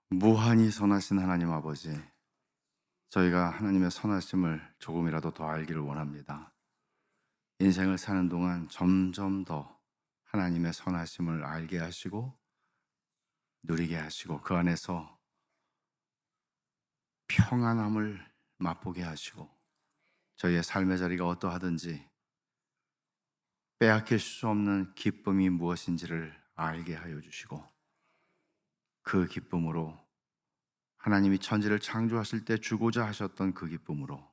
무한히 선하신 하나님 아버지, 저희가 하나님의 선하심을 조금이라도 더 알기를 원합니다. 인생을 사는 동안 점점 더 하나님의 선하심을 알게 하시고 누리게 하시고 그 안에서 평안함을 맛보게 하시고 저희의 삶의 자리가 어떠하든지 빼앗길 수 없는 기쁨이 무엇인지를 알게 하여 주시고 그 기쁨으로 하나님이 천지를 창조하실 때 주고자 하셨던 그 기쁨으로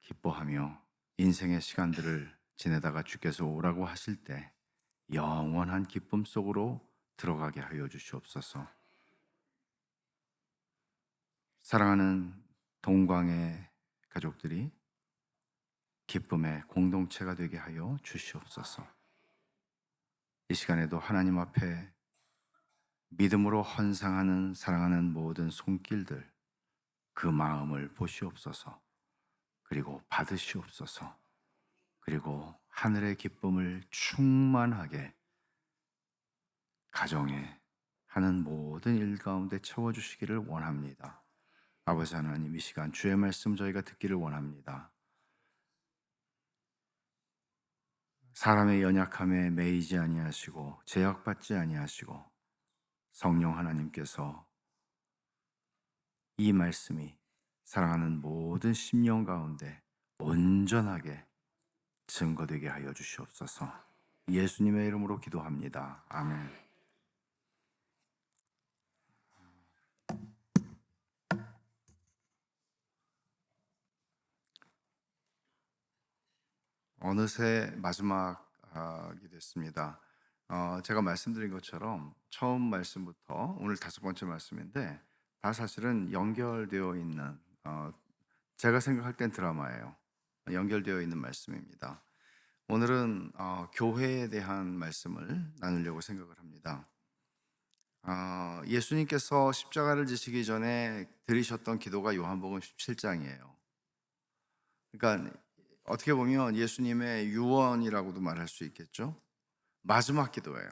기뻐하며 인생의 시간들을 지내다가 주께서 오라고 하실 때 영원한 기쁨 속으로 들어가게 하여 주시옵소서. 사랑하는 동광의 가족들이 기쁨의 공동체가 되게 하여 주시옵소서. 이 시간에도 하나님 앞에 믿음으로 헌상하는 사랑하는 모든 손길들, 그 마음을 보시옵소서. 그리고 받으시옵소서. 그리고 하늘의 기쁨을 충만하게 가정에 하는 모든 일 가운데 채워주시기를 원합니다. 아버지 하나님, 이 시간 주의 말씀 저희가 듣기를 원합니다. 사람의 연약함에 매이지 아니하시고 제약받지 아니하시고 성령 하나님께서 이 말씀이 사랑하는 모든 심령 가운데 온전하게 증거되게 하여 주시옵소서. 예수님의 이름으로 기도합니다. 아멘. 어느새 마지막이 됐습니다. 제가 말씀드린 것처럼 처음 말씀부터 오늘 5번째 말씀인데 다 사실은 연결되어 있는, 제가 생각할 땐 드라마예요. 연결되어 있는 말씀입니다. 오늘은 교회에 대한 말씀을 나누려고 생각을 합니다. 예수님께서 십자가를 지시기 전에 드리셨던 기도가 요한복음 17장이에요. 그러니까 어떻게 보면 예수님의 유언이라고도 말할 수 있겠죠. 마지막 기도예요.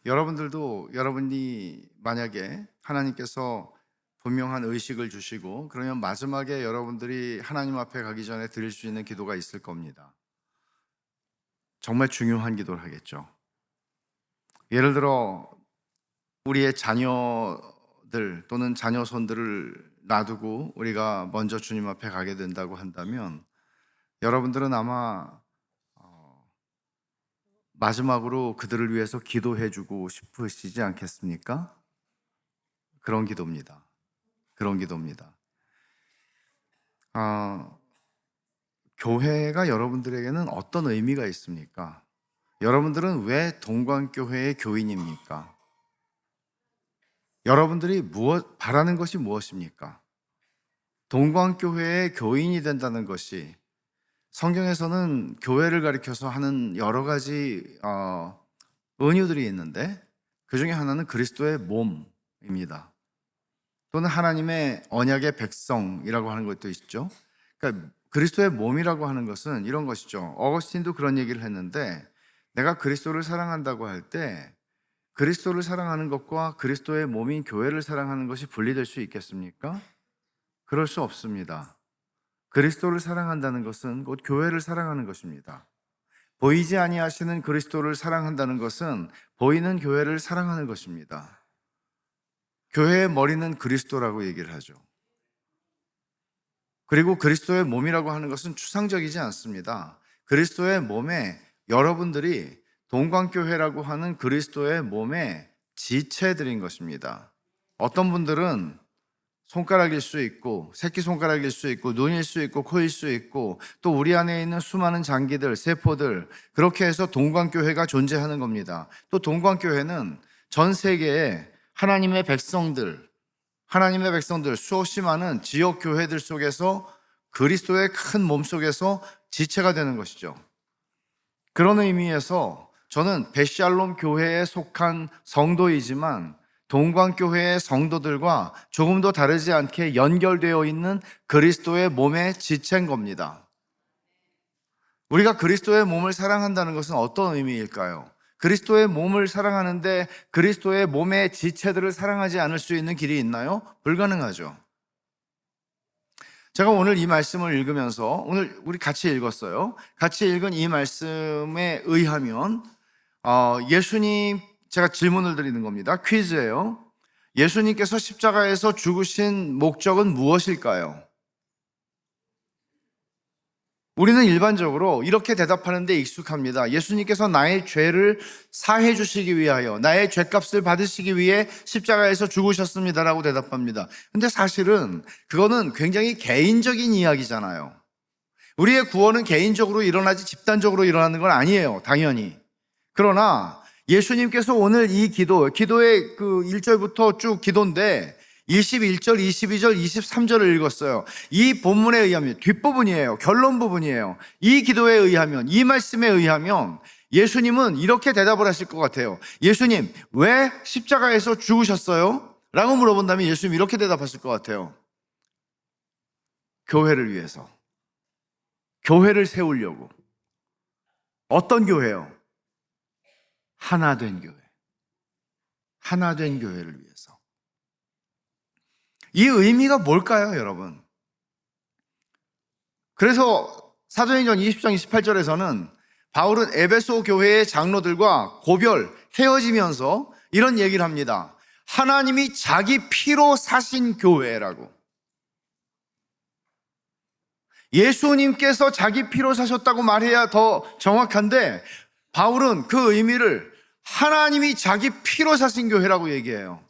여러분이 만약에 하나님께서 분명한 의식을 주시고 그러면 마지막에 여러분들이 하나님 앞에 가기 전에 드릴 수 있는 기도가 있을 겁니다. 정말 중요한 기도를 하겠죠. 예를 들어 우리의 자녀들 또는 자녀손들을 놔두고 우리가 먼저 주님 앞에 가게 된다고 한다면 여러분들은 아마 마지막으로 그들을 위해서 기도해 주고 싶으시지 않겠습니까? 그런 기도입니다. 그런 기도입니다. 교회가 여러분들에게는 어떤 의미가 있습니까? 여러분들은 왜 동광교회의 교인입니까? 여러분들이 바라는 것이 무엇입니까? 동광교회의 교인이 된다는 것이 성경에서는 교회를 가리켜서 하는 여러 가지 은유들이 있는데 그 중에 하나는 그리스도의 몸입니다. 또는 하나님의 언약의 백성이라고 하는 것도 있죠. 그러니까 그리스도의 몸이라고 하는 것은 이런 것이죠. 어거스틴도 그런 얘기를 했는데 내가 그리스도를 사랑한다고 할 때 그리스도를 사랑하는 것과 그리스도의 몸인 교회를 사랑하는 것이 분리될 수 있겠습니까? 그럴 수 없습니다. 그리스도를 사랑한다는 것은 곧 교회를 사랑하는 것입니다. 보이지 아니하시는 그리스도를 사랑한다는 것은 보이는 교회를 사랑하는 것입니다. 교회의 머리는 그리스도라고 얘기를 하죠. 그리고 그리스도의 몸이라고 하는 것은 추상적이지 않습니다. 그리스도의 몸에 여러분들이 동광교회라고 하는 그리스도의 몸의 지체들인 것입니다. 어떤 분들은 손가락일 수 있고 새끼손가락일 수 있고 눈일 수 있고 코일 수 있고 또 우리 안에 있는 수많은 장기들, 세포들, 그렇게 해서 동광교회가 존재하는 겁니다. 또 동광교회는 전 세계에 하나님의 백성들 수없이 많은 지역 교회들 속에서 그리스도의 큰 몸 속에서 지체가 되는 것이죠. 그런 의미에서 저는 베샬롬 교회에 속한 성도이지만 동광교회의 성도들과 조금 더 다르지 않게 연결되어 있는 그리스도의 몸의 지체인 겁니다. 우리가 그리스도의 몸을 사랑한다는 것은 어떤 의미일까요? 그리스도의 몸을 사랑하는데 그리스도의 몸의 지체들을 사랑하지 않을 수 있는 길이 있나요? 불가능하죠. 제가 오늘 이 말씀을 읽으면서, 오늘 우리 같이 읽었어요. 같이 읽은 이 말씀에 의하면 예수님, 제가 질문을 드리는 겁니다. 퀴즈예요. 예수님께서 십자가에서 죽으신 목적은 무엇일까요? 우리는 일반적으로 이렇게 대답하는 데 익숙합니다. 예수님께서 나의 죄를 사해 주시기 위하여, 나의 죄값을 받으시기 위해 십자가에서 죽으셨습니다라고 대답합니다. 근데 사실은 그거는 굉장히 개인적인 이야기잖아요. 우리의 구원은 개인적으로 일어나지 집단적으로 일어나는 건 아니에요, 당연히. 그러나 예수님께서 오늘 이 기도의 그 1절부터 쭉 기도인데 21절, 22절, 23절을 읽었어요. 이 본문에 의하면, 뒷부분이에요. 결론 부분이에요. 이 기도에 의하면, 이 말씀에 의하면 예수님은 이렇게 대답을 하실 것 같아요. 예수님, 왜 십자가에서 죽으셨어요? 라고 물어본다면 예수님 이렇게 대답하실 것 같아요. 교회를 위해서. 교회를 세우려고. 어떤 교회요? 하나된 교회. 하나된 교회를 위해서. 이 의미가 뭘까요, 여러분? 그래서 사도행전 20장 28절에서는 바울은 에베소 교회의 장로들과 고별, 헤어지면서 이런 얘기를 합니다. 하나님이 자기 피로 사신 교회라고. 예수님께서 자기 피로 사셨다고 말해야 더 정확한데 바울은 그 의미를 하나님이 자기 피로 사신 교회라고 얘기해요.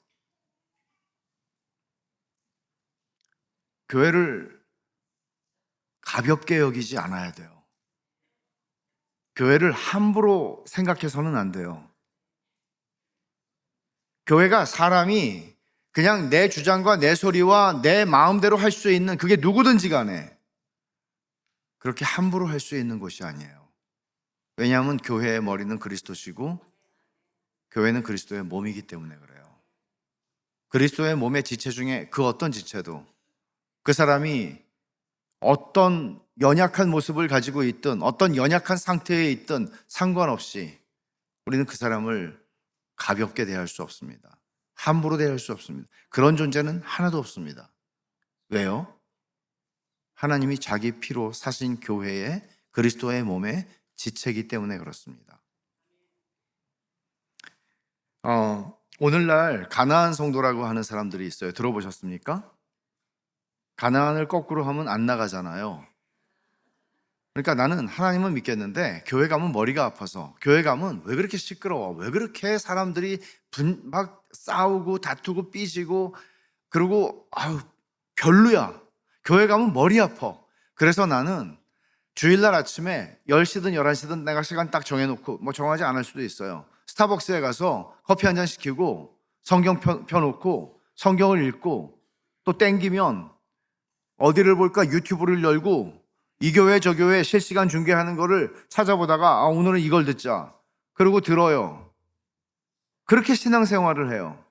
교회를 가볍게 여기지 않아야 돼요. 교회를 함부로 생각해서는 안 돼요. 교회가 사람이 그냥 내 주장과 내 소리와 내 마음대로 할 수 있는, 그게 누구든지 간에 그렇게 함부로 할 수 있는 곳이 아니에요. 왜냐하면 교회의 머리는 그리스도시고 교회는 그리스도의 몸이기 때문에 그래요. 그리스도의 몸의 지체 중에 그 어떤 지체도 그 사람이 어떤 연약한 모습을 가지고 있든 어떤 연약한 상태에 있든 상관없이 우리는 그 사람을 가볍게 대할 수 없습니다. 함부로 대할 수 없습니다. 그런 존재는 하나도 없습니다. 왜요? 하나님이 자기 피로 사신 교회의 그리스도의 몸의 지체이기 때문에 그렇습니다. 오늘날 가나안 성도라고 하는 사람들이 있어요. 들어보셨습니까? 가나안을 거꾸로 하면 안 나가잖아요. 그러니까 나는 하나님은 믿겠는데 교회 가면 머리가 아파서, 교회 가면 왜 그렇게 시끄러워? 왜 그렇게 사람들이 막 싸우고 다투고 삐지고 그리고 별로야. 교회 가면 머리 아파. 그래서 나는 주일날 아침에 10시든 11시든 내가 시간 딱 정해놓고, 뭐 정하지 않을 수도 있어요. 스타벅스에 가서 커피 한 잔 시키고 성경 펴놓고 성경을 읽고 또 땡기면 어디를 볼까 유튜브를 열고 이 교회 저 교회 실시간 중계하는 거를 찾아보다가 오늘은 이걸 듣자. 그리고 들어요. 그렇게 신앙생활을 해요.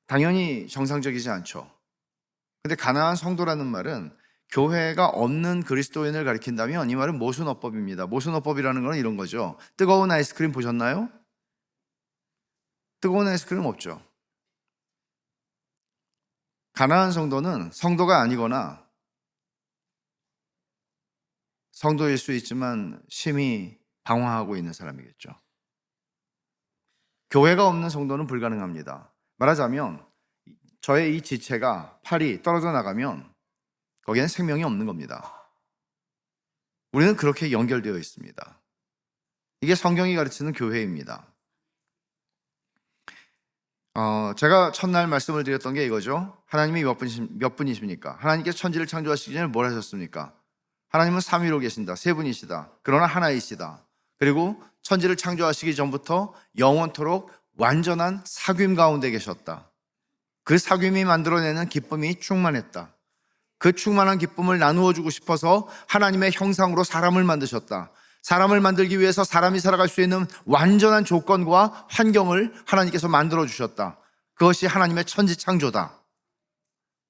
당연히 정상적이지 않죠. 근데 가나안 성도라는 말은 교회가 없는 그리스도인을 가리킨다면 이 말은 모순어법입니다. 모순어법이라는 건 이런 거죠. 뜨거운 아이스크림 보셨나요? 뜨거운 아이스크림 없죠. 가나안 성도는 성도가 아니거나 성도일 수 있지만 심히 방황하고 있는 사람이겠죠. 교회가 없는 성도는 불가능합니다. 말하자면 저의 이 지체가 팔이 떨어져 나가면 거기에는 생명이 없는 겁니다. 우리는 그렇게 연결되어 있습니다. 이게 성경이 가르치는 교회입니다. 제가 첫날 말씀을 드렸던 게 이거죠. 하나님이 몇 분이십니까? 하나님께서 천지를 창조하시기 전에 뭘 하셨습니까? 하나님은 삼위로 계신다. 세 분이시다. 그러나 하나이시다. 그리고 천지를 창조하시기 전부터 영원토록 완전한 사귐 가운데 계셨다. 그 사귐이 만들어내는 기쁨이 충만했다. 그 충만한 기쁨을 나누어 주고 싶어서 하나님의 형상으로 사람을 만드셨다. 사람을 만들기 위해서 사람이 살아갈 수 있는 완전한 조건과 환경을 하나님께서 만들어 주셨다. 그것이 하나님의 천지 창조다.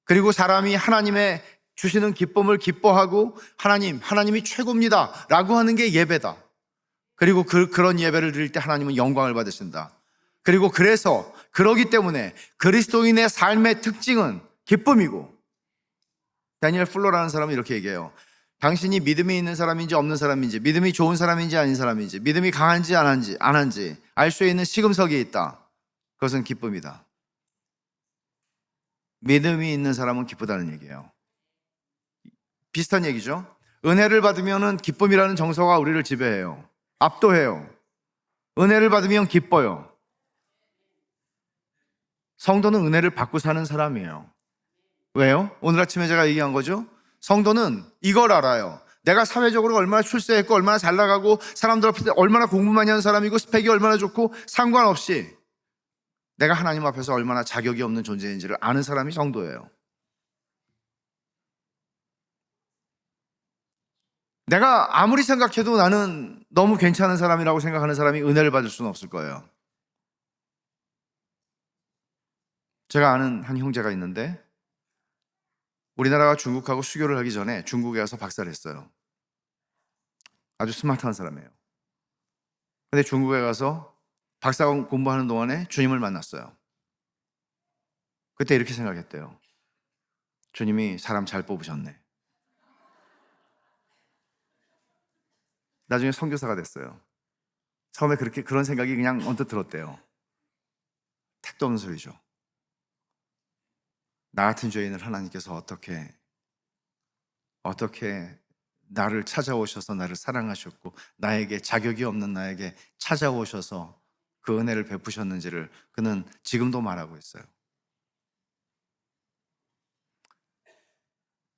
그리고 사람이 하나님의 주시는 기쁨을 기뻐하고 하나님이 최고입니다 라고 하는 게 예배다. 그리고 그런 예배를 드릴 때 하나님은 영광을 받으신다. 그리고 그러기 때문에 그리스도인의 삶의 특징은 기쁨이고, 다니엘 풀러라는 사람은 이렇게 얘기해요. 당신이 믿음이 있는 사람인지 없는 사람인지, 믿음이 좋은 사람인지 아닌 사람인지, 믿음이 강한지 안 한지 알 수 있는 시금석이 있다. 그것은 기쁨이다. 믿음이 있는 사람은 기쁘다는 얘기예요. 비슷한 얘기죠. 은혜를 받으면 기쁨이라는 정서가 우리를 지배해요. 압도해요. 은혜를 받으면 기뻐요. 성도는 은혜를 받고 사는 사람이에요. 왜요? 오늘 아침에 제가 얘기한 거죠. 성도는 이걸 알아요. 내가 사회적으로 얼마나 출세했고 얼마나 잘 나가고 사람들 앞에서 얼마나 공부 많이 하는 사람이고 스펙이 얼마나 좋고 상관없이 내가 하나님 앞에서 얼마나 자격이 없는 존재인지를 아는 사람이 성도예요. 내가 아무리 생각해도 나는 너무 괜찮은 사람이라고 생각하는 사람이 은혜를 받을 수는 없을 거예요. 제가 아는 한 형제가 있는데 우리나라가 중국하고 수교를 하기 전에 중국에 가서 박사를 했어요. 아주 스마트한 사람이에요. 근데 중국에 가서 박사 공부하는 동안에 주님을 만났어요. 그때 이렇게 생각했대요. 주님이 사람 잘 뽑으셨네. 나중에 선교사가 됐어요. 처음에 그런 생각이 그냥 언뜻 들었대요. 택도 없는 소리죠. 나 같은 죄인을 하나님께서 어떻게 나를 찾아오셔서 나를 사랑하셨고 나에게 자격이 없는 나에게 찾아오셔서 그 은혜를 베푸셨는지를 그는 지금도 말하고 있어요.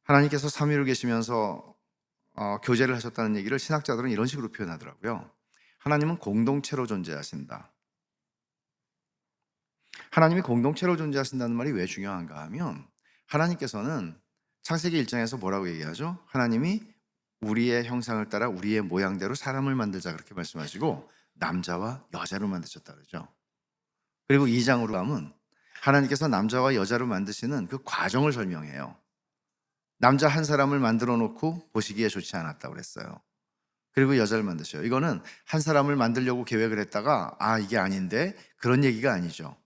하나님께서 삼위로 계시면서 교제를 하셨다는 얘기를 신학자들은 이런 식으로 표현하더라고요. 하나님은 공동체로 존재하신다. 하나님이 공동체로 존재하신다는 말이 왜 중요한가 하면 하나님께서는 창세기 1장에서 뭐라고 얘기하죠? 하나님이 우리의 형상을 따라 우리의 모양대로 사람을 만들자 그렇게 말씀하시고 남자와 여자로 만드셨다 그러죠. 그리고 2장으로 가면 하나님께서 남자와 여자로 만드시는 그 과정을 설명해요. 남자 한 사람을 만들어 놓고 보시기에 좋지 않았다고 그랬어요. 그리고 여자를 만드셔요. 이거는 한 사람을 만들려고 계획을 했다가 이게 아닌데 그런 얘기가 아니죠.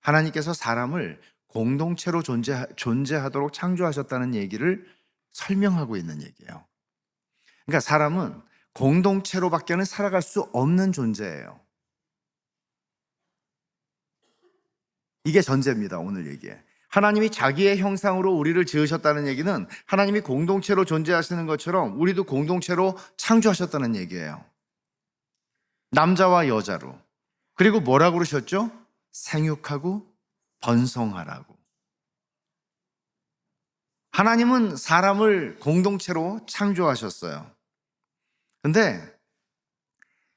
하나님께서 사람을 공동체로 존재하도록 창조하셨다는 얘기를 설명하고 있는 얘기예요. 그러니까 사람은 공동체로밖에는 살아갈 수 없는 존재예요. 이게 전제입니다. 오늘 얘기에. 하나님이 자기의 형상으로 우리를 지으셨다는 얘기는 하나님이 공동체로 존재하시는 것처럼 우리도 공동체로 창조하셨다는 얘기예요. 남자와 여자로. 그리고 뭐라고 그러셨죠? 생육하고 번성하라고. 하나님은 사람을 공동체로 창조하셨어요. 근데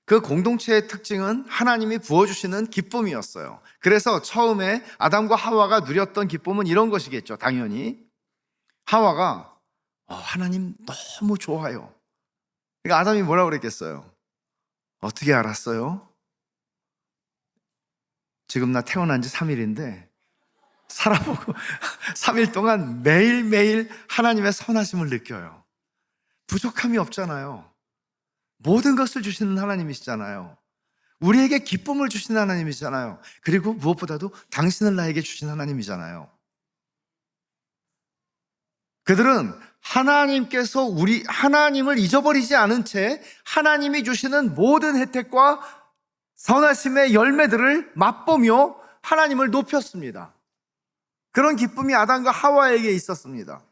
그 공동체의 특징은 하나님이 부어주시는 기쁨이었어요. 그래서 처음에 아담과 하와가 누렸던 기쁨은 이런 것이겠죠. 당연히 하와가 하나님 너무 좋아요. 그러니까 아담이 뭐라고 그랬겠어요? 어떻게 알았어요? 지금 나 태어난 지 3일인데 살아보고 3일 동안 매일매일 하나님의 선하심을 느껴요. 부족함이 없잖아요. 모든 것을 주시는 하나님이시잖아요. 우리에게 기쁨을 주시는 하나님이잖아요. 그리고 무엇보다도 당신을 나에게 주신 하나님이잖아요. 그들은 하나님께서 하나님을 잊어버리지 않은 채 하나님이 주시는 모든 혜택과 선하심의 열매들을 맛보며 하나님을 높였습니다. 그런 기쁨이 아담과 하와에게 있었습니다.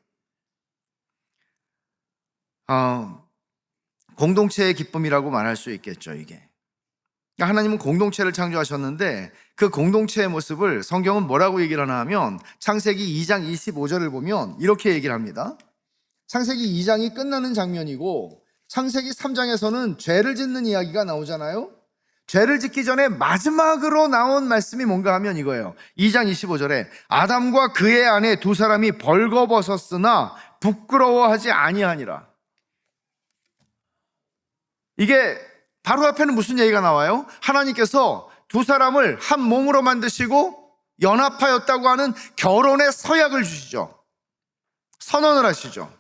공동체의 기쁨이라고 말할 수 있겠죠, 이게. 하나님은 공동체를 창조하셨는데 그 공동체의 모습을 성경은 뭐라고 얘기를 하나 하면 창세기 2장 25절을 보면 이렇게 얘기를 합니다. 창세기 2장이 끝나는 장면이고 창세기 3장에서는 죄를 짓는 이야기가 나오잖아요. 죄를 짓기 전에 마지막으로 나온 말씀이 뭔가 하면 이거예요. 2장 25절에 아담과 그의 아내 두 사람이 벌거벗었으나 부끄러워하지 아니하니라. 이게 바로 앞에는 무슨 얘기가 나와요? 하나님께서 두 사람을 한 몸으로 만드시고 연합하였다고 하는 결혼의 서약을 주시죠. 선언을 하시죠.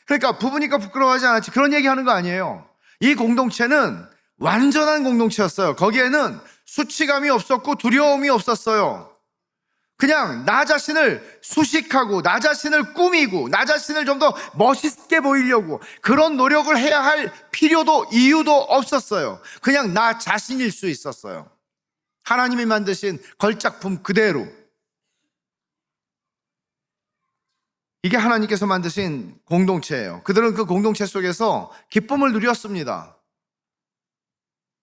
그러니까 부부니까 부끄러워하지 않았지, 그런 얘기하는 거 아니에요. 이 공동체는 완전한 공동체였어요. 거기에는 수치감이 없었고 두려움이 없었어요. 그냥 나 자신을 수식하고 나 자신을 꾸미고 나 자신을 좀 더 멋있게 보이려고 그런 노력을 해야 할 필요도 이유도 없었어요. 그냥 나 자신일 수 있었어요. 하나님이 만드신 걸작품 그대로. 이게 하나님께서 만드신 공동체예요. 그들은 그 공동체 속에서 기쁨을 누렸습니다.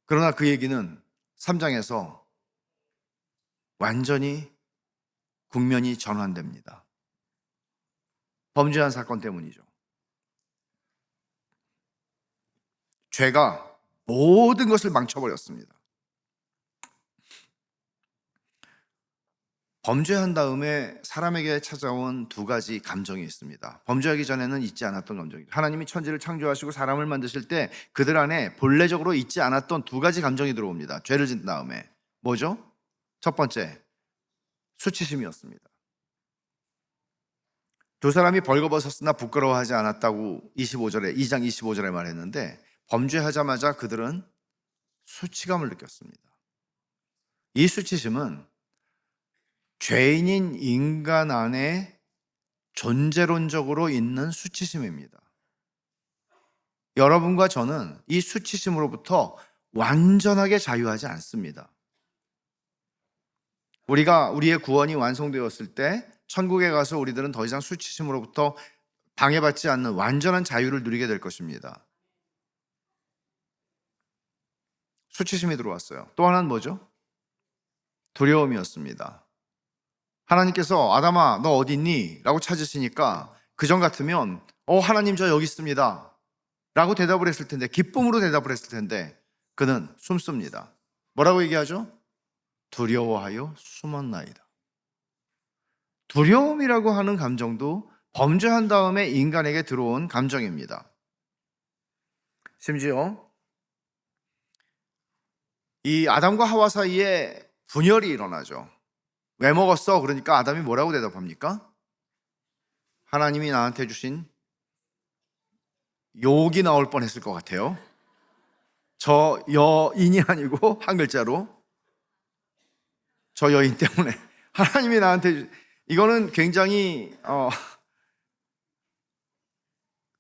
그러나 그 얘기는 3장에서 완전히 국면이 전환됩니다. 범죄한 사건 때문이죠. 죄가 모든 것을 망쳐버렸습니다. 범죄한 다음에 사람에게 찾아온 두 가지 감정이 있습니다. 범죄하기 전에는 있지 않았던 감정이죠. 하나님이 천지를 창조하시고 사람을 만드실 때 그들 안에 본래적으로 있지 않았던 두 가지 감정이 들어옵니다. 죄를 짓는 다음에. 뭐죠? 첫 번째, 수치심이었습니다. 두 사람이 벌거벗었으나 부끄러워하지 않았다고 2장 25절에 말했는데, 범죄하자마자 그들은 수치감을 느꼈습니다. 이 수치심은 죄인인 인간 안에 존재론적으로 있는 수치심입니다. 여러분과 저는 이 수치심으로부터 완전하게 자유하지 않습니다. 우리의 구원이 완성되었을 때 천국에 가서 우리들은 더 이상 수치심으로부터 방해받지 않는 완전한 자유를 누리게 될 것입니다. 수치심이 들어왔어요. 또 하나는 뭐죠? 두려움이었습니다. 하나님께서 아담아 너 어디 있니? 라고 찾으시니까 그전 같으면 하나님 저 여기 있습니다 라고 대답을 했을 텐데, 기쁨으로 대답을 했을 텐데 그는 숨습니다. 뭐라고 얘기하죠? 두려워하여 숨었나이다. 두려움이라고 하는 감정도 범죄한 다음에 인간에게 들어온 감정입니다. 심지어 이 아담과 하와 사이에 분열이 일어나죠. 왜 먹었어? 그러니까 아담이 뭐라고 대답합니까? 하나님이 나한테 주신 욕이 나올 뻔했을 것 같아요. 저 여인이 아니고 한 글자로 저 여인 때문에 하나님이 나한테, 이거는 굉장히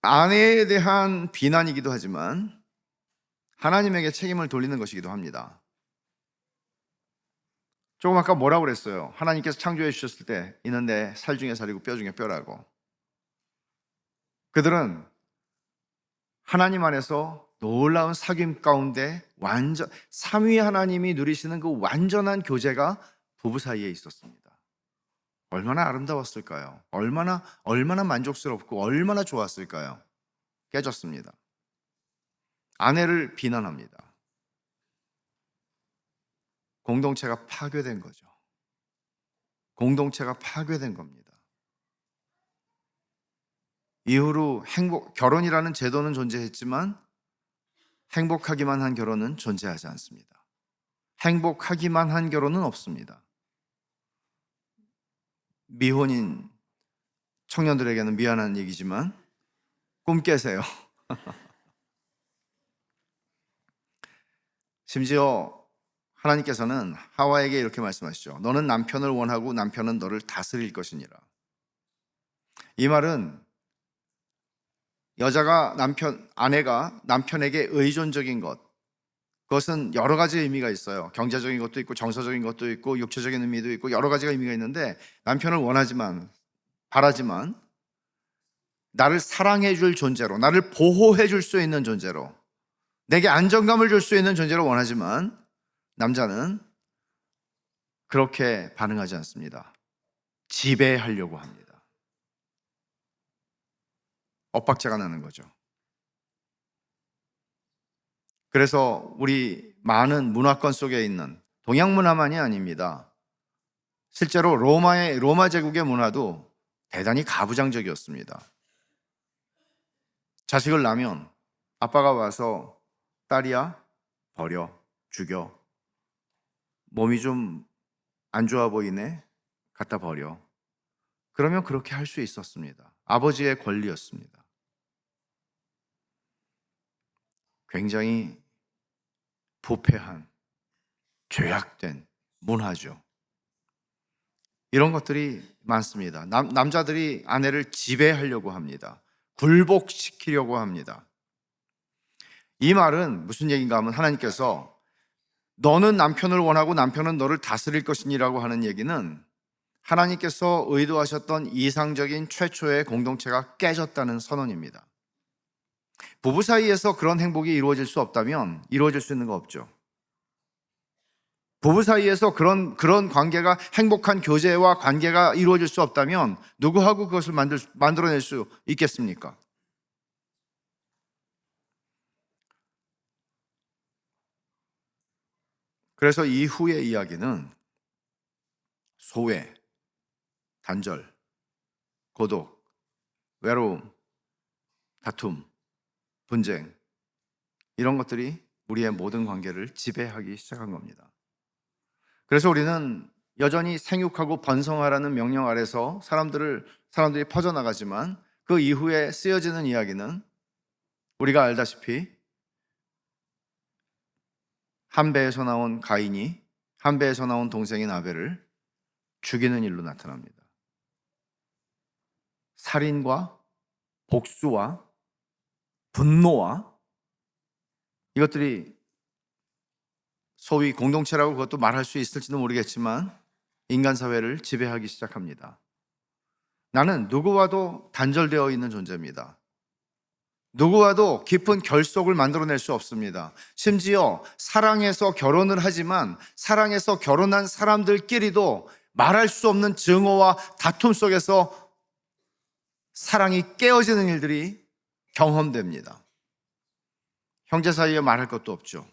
아내에 대한 비난이기도 하지만 하나님에게 책임을 돌리는 것이기도 합니다. 조금 아까 뭐라고 그랬어요? 하나님께서 창조해 주셨을 때 있는데 살 중에 살이고 뼈 중에 뼈라고. 그들은 하나님 안에서 놀라운 사귐 가운데 삼위 하나님이 누리시는 그 완전한 교제가 부부 사이에 있었습니다. 얼마나 아름다웠을까요? 얼마나 만족스럽고 얼마나 좋았을까요? 깨졌습니다. 아내를 비난합니다. 공동체가 파괴된 거죠. 공동체가 파괴된 겁니다. 이후로 결혼이라는 제도는 존재했지만 행복하기만 한 결혼은 존재하지 않습니다. 행복하기만 한 결혼은 없습니다. 미혼인 청년들에게는 미안한 얘기지만 꿈 깨세요. 심지어 하나님께서는 하와에게 이렇게 말씀하시죠. 너는 남편을 원하고 남편은 너를 다스릴 것이니라. 이 말은 아내가 남편에게 의존적인 것, 그것은 여러 가지 의미가 있어요. 경제적인 것도 있고 정서적인 것도 있고 육체적인 의미도 있고 여러 가지가 의미가 있는데, 남편을 바라지만 나를 사랑해 줄 존재로, 나를 보호해 줄 수 있는 존재로, 내게 안정감을 줄 수 있는 존재로 원하지만 남자는 그렇게 반응하지 않습니다. 지배하려고 합니다. 엇박자가 나는 거죠. 그래서 우리 많은 문화권 속에 있는 동양 문화만이 아닙니다. 실제로 로마 제국의 문화도 대단히 가부장적이었습니다. 자식을 낳으면 아빠가 와서 딸이야 버려, 죽여. 몸이 좀 안 좋아 보이네, 갖다 버려. 그러면 그렇게 할 수 있었습니다. 아버지의 권리였습니다. 굉장히 부패한, 죄악된 문화죠. 이런 것들이 많습니다. 남자들이 아내를 지배하려고 합니다. 굴복시키려고 합니다. 이 말은 무슨 얘기인가 하면 하나님께서 너는 남편을 원하고 남편은 너를 다스릴 것이니라고 하는 얘기는 하나님께서 의도하셨던 이상적인 최초의 공동체가 깨졌다는 선언입니다. 부부 사이에서 그런 행복이 이루어질 수 없다면 이루어질 수 있는 거 없죠. 부부 사이에서 그런 관계가 행복한 교제와 관계가 이루어질 수 없다면 누구하고 그것을 만들어낼 수 있겠습니까? 그래서 이후의 이야기는 소외, 단절, 고독, 외로움, 다툼, 분쟁, 이런 것들이 우리의 모든 관계를 지배하기 시작한 겁니다. 그래서 우리는 여전히 생육하고 번성하라는 명령 아래서 사람들이 퍼져나가지만 그 이후에 쓰여지는 이야기는 우리가 알다시피 한 배에서 나온 가인이 한 배에서 나온 동생인 아벨을 죽이는 일로 나타납니다. 살인과 복수와 분노와 이것들이 소위 공동체라고 그것도 말할 수 있을지도 모르겠지만 인간 사회를 지배하기 시작합니다. 나는 누구와도 단절되어 있는 존재입니다. 누구와도 깊은 결속을 만들어낼 수 없습니다. 심지어 사랑해서 결혼을 하지만 사랑해서 결혼한 사람들끼리도 말할 수 없는 증오와 다툼 속에서 사랑이 깨어지는 일들이 경험됩니다. 형제 사이에 말할 것도 없죠.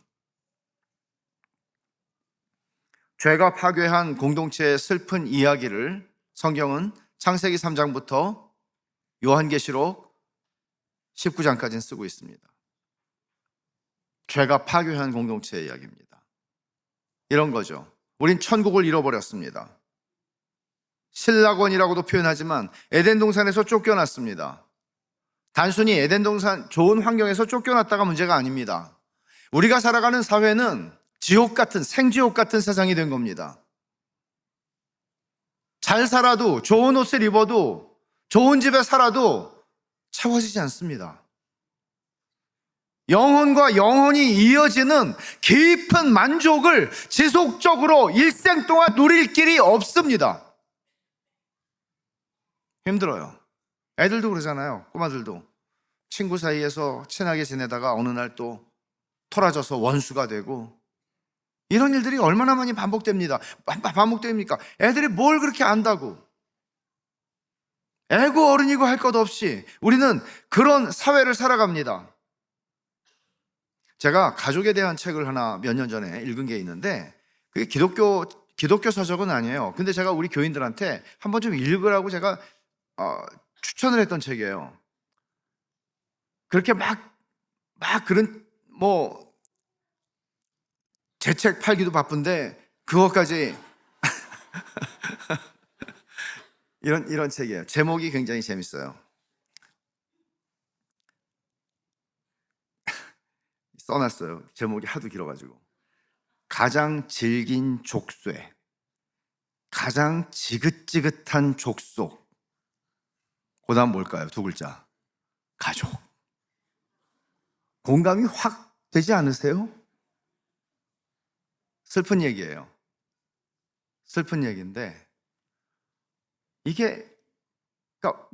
죄가 파괴한 공동체의 슬픈 이야기를 성경은 창세기 3장부터 요한계시록 19장까지는 쓰고 있습니다. 죄가 파괴한 공동체의 이야기입니다. 이런 거죠. 우린 천국을 잃어버렸습니다. 신락원이라고도 표현하지만 에덴 동산에서 쫓겨났습니다. 단순히 에덴 동산 좋은 환경에서 쫓겨났다가 문제가 아닙니다. 우리가 살아가는 사회는 지옥 같은 생지옥 같은 세상이 된 겁니다. 잘 살아도 좋은 옷을 입어도 좋은 집에 살아도 채워지지 않습니다. 영혼과 영혼이 이어지는 깊은 만족을 지속적으로 일생 동안 누릴 길이 없습니다. 힘들어요. 애들도 그러잖아요. 꼬마들도 친구 사이에서 친하게 지내다가 어느 날 또 토라져서 원수가 되고 이런 일들이 얼마나 많이 반복됩니다. 반복됩니까? 애들이 뭘 그렇게 안다고. 애고 어른이고 할 것 없이 우리는 그런 사회를 살아갑니다. 제가 가족에 대한 책을 하나 몇 년 전에 읽은 게 있는데 그게 기독교 서적은 아니에요. 근데 제가 우리 교인들한테 한번 좀 읽으라고 제가 추천을 했던 책이에요. 그렇게 그런 제 책 팔기도 바쁜데 그것까지 이런 책이에요. 제목이 굉장히 재밌어요. 써놨어요. 제목이 하도 길어가지고. 가장 질긴 족쇄, 가장 지긋지긋한 족속. 그 다음 뭘까요? 두 글자. 가족. 공감이 확 되지 않으세요? 슬픈 얘기예요. 슬픈 얘기인데 이게 그러니까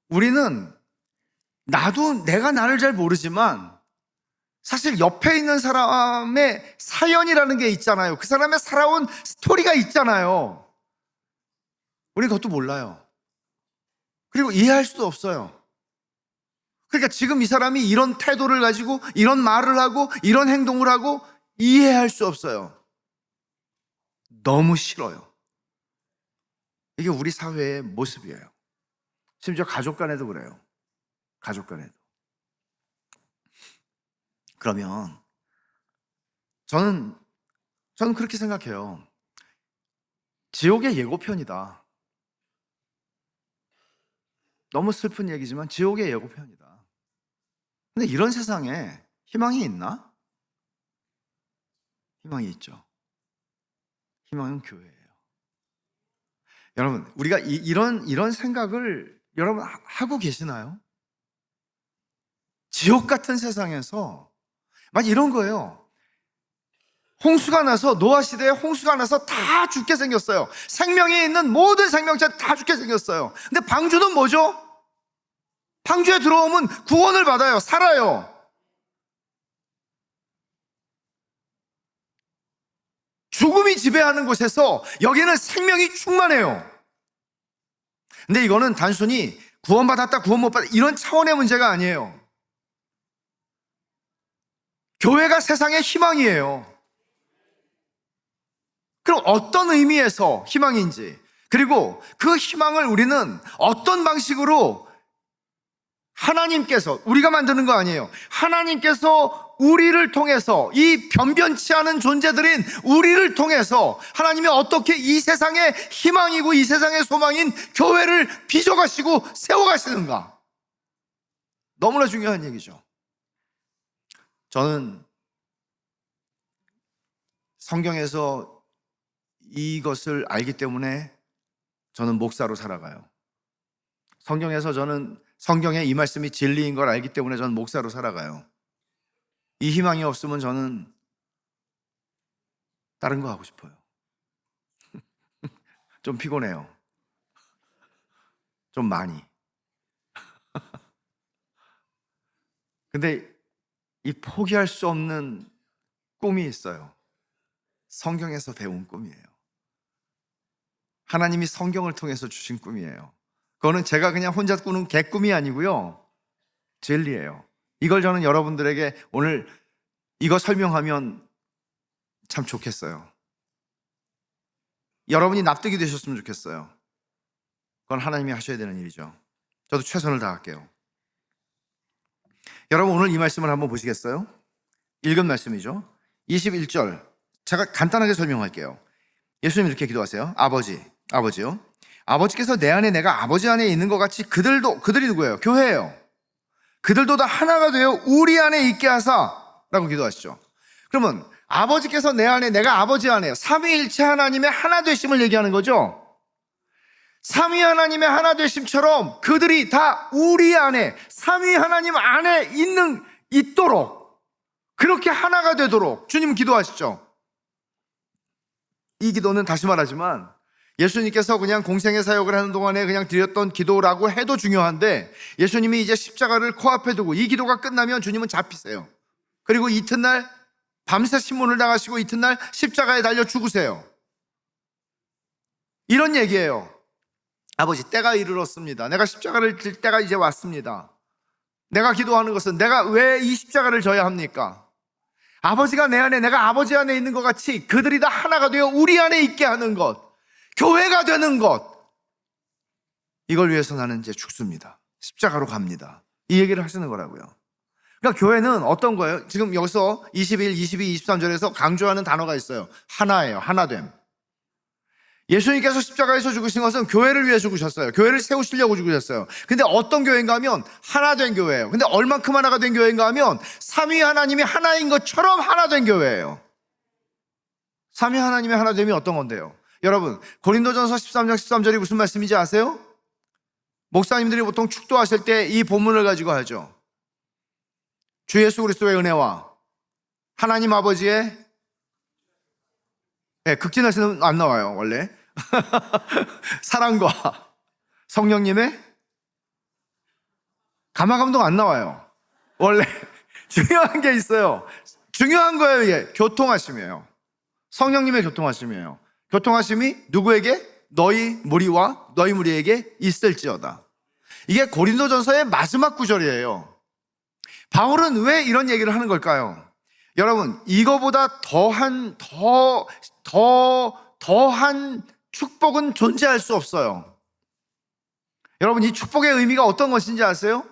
우리는 나도 내가 나를 잘 모르지만 사실 옆에 있는 사람의 사연이라는 게 있잖아요. 그 사람의 살아온 스토리가 있잖아요. 우리는 그것도 몰라요. 그리고 이해할 수도 없어요. 그러니까 지금 이 사람이 이런 태도를 가지고 이런 말을 하고 이런 행동을 하고 이해할 수 없어요. 너무 싫어요. 이게 우리 사회의 모습이에요. 심지어 가족 간에도 그래요. 가족 간에도. 그러면 저는 그렇게 생각해요. 지옥의 예고편이다. 너무 슬픈 얘기지만 지옥의 예고편이다. 근데 이런 세상에 희망이 있나? 희망이 있죠. 희망은 교회예요. 여러분, 우리가 이런 생각을 여러분 하고 계시나요? 지옥 같은 세상에서 막 이런 거예요. 홍수가 나서, 노아 시대에 홍수가 나서 다 죽게 생겼어요. 생명이 있는 모든 생명체 다 죽게 생겼어요. 근데 방주는 뭐죠? 방주에 들어오면 구원을 받아요. 살아요. 죽음이 지배하는 곳에서 여기는 생명이 충만해요. 근데 이거는 단순히 구원받았다, 구원 못 받았다 이런 차원의 문제가 아니에요. 교회가 세상의 희망이에요. 그럼 어떤 의미에서 희망인지, 그리고 그 희망을 우리는 어떤 방식으로 하나님께서, 우리가 만드는 거 아니에요. 하나님께서 우리를 통해서, 이 변변치 않은 존재들인 우리를 통해서 하나님이 어떻게 이 세상의 희망이고 이 세상의 소망인 교회를 빚어가시고 세워가시는가. 너무나 중요한 얘기죠. 저는 성경에서 이것을 알기 때문에 저는 목사로 살아가요. 성경에서 저는 성경에 이 말씀이 진리인 걸 알기 때문에 저는 목사로 살아가요. 이 희망이 없으면 저는 다른 거 하고 싶어요. 좀 피곤해요. 좀 많이. 근데 이 포기할 수 없는 꿈이 있어요. 성경에서 배운 꿈이에요. 하나님이 성경을 통해서 주신 꿈이에요. 그거는 제가 그냥 혼자 꾸는 개꿈이 아니고요. 진리예요. 이걸 저는 여러분들에게 오늘 이거 설명하면 참 좋겠어요. 여러분이 납득이 되셨으면 좋겠어요. 그건 하나님이 하셔야 되는 일이죠. 저도 최선을 다할게요. 여러분 오늘 이 말씀을 한번 보시겠어요? 읽은 말씀이죠. 21절 제가 간단하게 설명할게요. 예수님 이렇게 기도하세요. 아버지요. 아버지께서 내 안에 내가 아버지 안에 있는 것 같이 그들이 누구예요? 교회예요. 그들도 다 하나가 되어 우리 안에 있게 하사 라고 기도하시죠. 그러면 아버지께서 내 안에 내가 아버지 안에 삼위일체 하나님의 하나 되심을 얘기하는 거죠. 삼위 하나님의 하나 되심처럼 그들이 다 우리 안에 삼위 하나님 안에 있도록 그렇게 하나가 되도록 주님 기도하시죠. 이 기도는 다시 말하지만 예수님께서 그냥 공생의 사역을 하는 동안에 그냥 드렸던 기도라고 해도 중요한데 예수님이 이제 십자가를 코앞에 두고 이 기도가 끝나면 주님은 잡히세요. 그리고 이튿날 밤새 신문을 당하시고 이튿날 십자가에 달려 죽으세요. 이런 얘기예요. 아버지, 때가 이르렀습니다. 내가 십자가를 질 때가 이제 왔습니다. 내가 기도하는 것은 내가 왜 이 십자가를 져야 합니까? 아버지가 내 안에 내가 아버지 안에 있는 것 같이 그들이 다 하나가 되어 우리 안에 있게 하는 것, 교회가 되는 것, 이걸 위해서 나는 이제 죽습니다. 십자가로 갑니다. 이 얘기를 하시는 거라고요. 그러니까 교회는 어떤 거예요? 지금 여기서 21, 22, 23절에서 강조하는 단어가 있어요. 하나예요. 하나됨. 예수님께서 십자가에서 죽으신 것은 교회를 위해 죽으셨어요. 교회를 세우시려고 죽으셨어요. 근데 어떤 교회인가 하면 하나 된 교회예요. 근데 얼만큼 하나가 된 교회인가 하면 삼위 하나님이 하나인 것처럼 하나 된 교회예요. 삼위 하나님의 하나됨이 어떤 건데요? 여러분, 고린도전서 13장 13절이 무슨 말씀인지 아세요? 목사님들이 보통 축도하실 때 이 본문을 가지고 하죠. 주 예수 그리스도의 은혜와 하나님 아버지의 극진하시는 안 나와요 원래. 사랑과 성령님의 감화감동 안 나와요 원래. 중요한 게 있어요. 중요한 거예요. 이게 교통하심이에요. 성령님의 교통하심이에요. 교통하심이 누구에게? 너희 무리와 너희 무리에게 있을지어다. 이게 고린도전서의 마지막 구절이에요. 바울은 왜 이런 얘기를 하는 걸까요? 여러분, 이거보다 더한 축복은 존재할 수 없어요. 여러분, 이 축복의 의미가 어떤 것인지 아세요?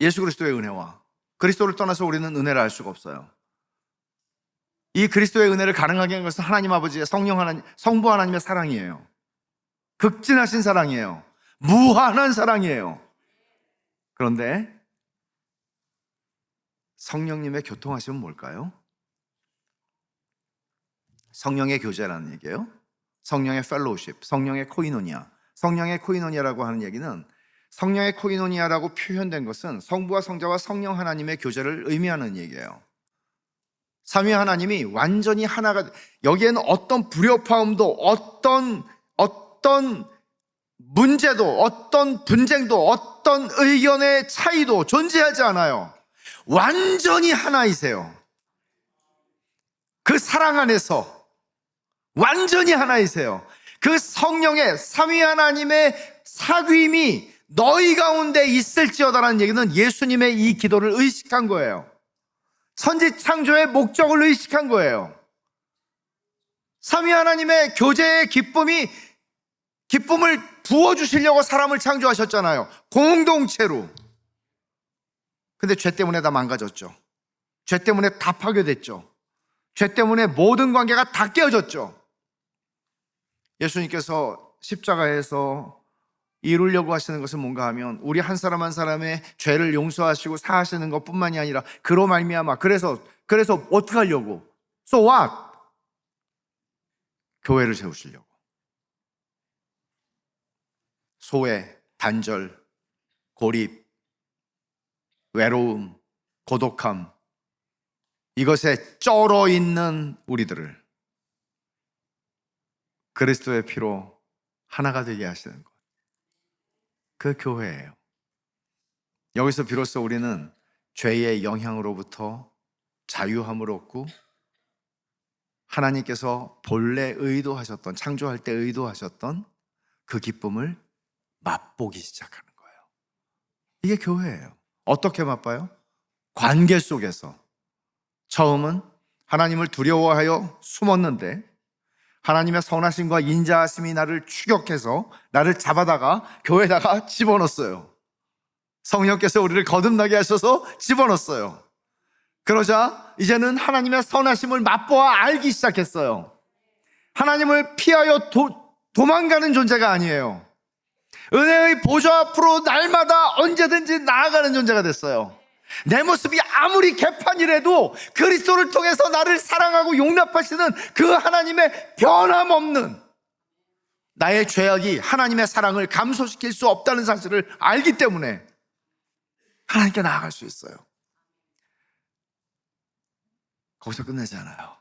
예수 그리스도의 은혜와 그리스도를 떠나서 우리는 은혜를 알 수가 없어요. 이 그리스도의 은혜를 가능하게 한 것은 하나님 아버지의 성령 하나님, 성부 하나님의 사랑이에요. 극진하신 사랑이에요. 무한한 사랑이에요. 그런데 성령님의 교통하심은 뭘까요? 성령의 교제라는 얘기예요. 성령의 펠로우십, 성령의 코이노니아. 성령의 코이노니아라고 하는 얘기는, 성령의 코이노니아라고 표현된 것은 성부와 성자와 성령 하나님의 교제를 의미하는 얘기예요. 삼위 하나님이 완전히 하나가, 여기에는 어떤 불협화음도, 어떤 문제도, 어떤 분쟁도, 어떤 의견의 차이도 존재하지 않아요. 완전히 하나이세요. 그 사랑 안에서 완전히 하나이세요. 그 성령의 삼위 하나님의 사귐이 너희 가운데 있을지어다라는 얘기는 예수님의 이 기도를 의식한 거예요. 천지 창조의 목적을 의식한 거예요. 삼위 하나님의 교제의 기쁨을 부어주시려고 사람을 창조하셨잖아요. 공동체로. 근데 죄 때문에 다 망가졌죠. 죄 때문에 다 파괴됐죠. 죄 때문에 모든 관계가 다 깨어졌죠. 예수님께서 십자가에서 이루려고 하시는 것은 뭔가 하면, 우리 한 사람 한 사람의 죄를 용서하시고 사하시는 것뿐만이 아니라, 그로 말미암아 그래서 어떻게 하려고? So what? 교회를 세우시려고. 소외, 단절, 고립, 외로움, 고독함, 이것에 쩔어 있는 우리들을 그리스도의 피로 하나가 되게 하시는 것, 그 교회예요. 여기서 비로소 우리는 죄의 영향으로부터 자유함을 얻고, 하나님께서 본래 의도하셨던, 창조할 때 의도하셨던 그 기쁨을 맛보기 시작하는 거예요. 이게 교회예요. 어떻게 맛봐요? 관계 속에서. 처음은 하나님을 두려워하여 숨었는데, 하나님의 선하심과 인자하심이 나를 추격해서 나를 잡아다가 교회에다가 집어넣었어요. 성령께서 우리를 거듭나게 하셔서 집어넣었어요. 그러자 이제는 하나님의 선하심을 맛보아 알기 시작했어요. 하나님을 피하여 도망가는 존재가 아니에요. 은혜의 보좌 앞으로 날마다 언제든지 나아가는 존재가 됐어요. 내 모습이 아무리 개판이라도 그리스도를 통해서 나를 사랑하고 용납하시는 그 하나님의 변함없는, 나의 죄악이 하나님의 사랑을 감소시킬 수 없다는 사실을 알기 때문에 하나님께 나아갈 수 있어요. 거기서 끝나지 않아요.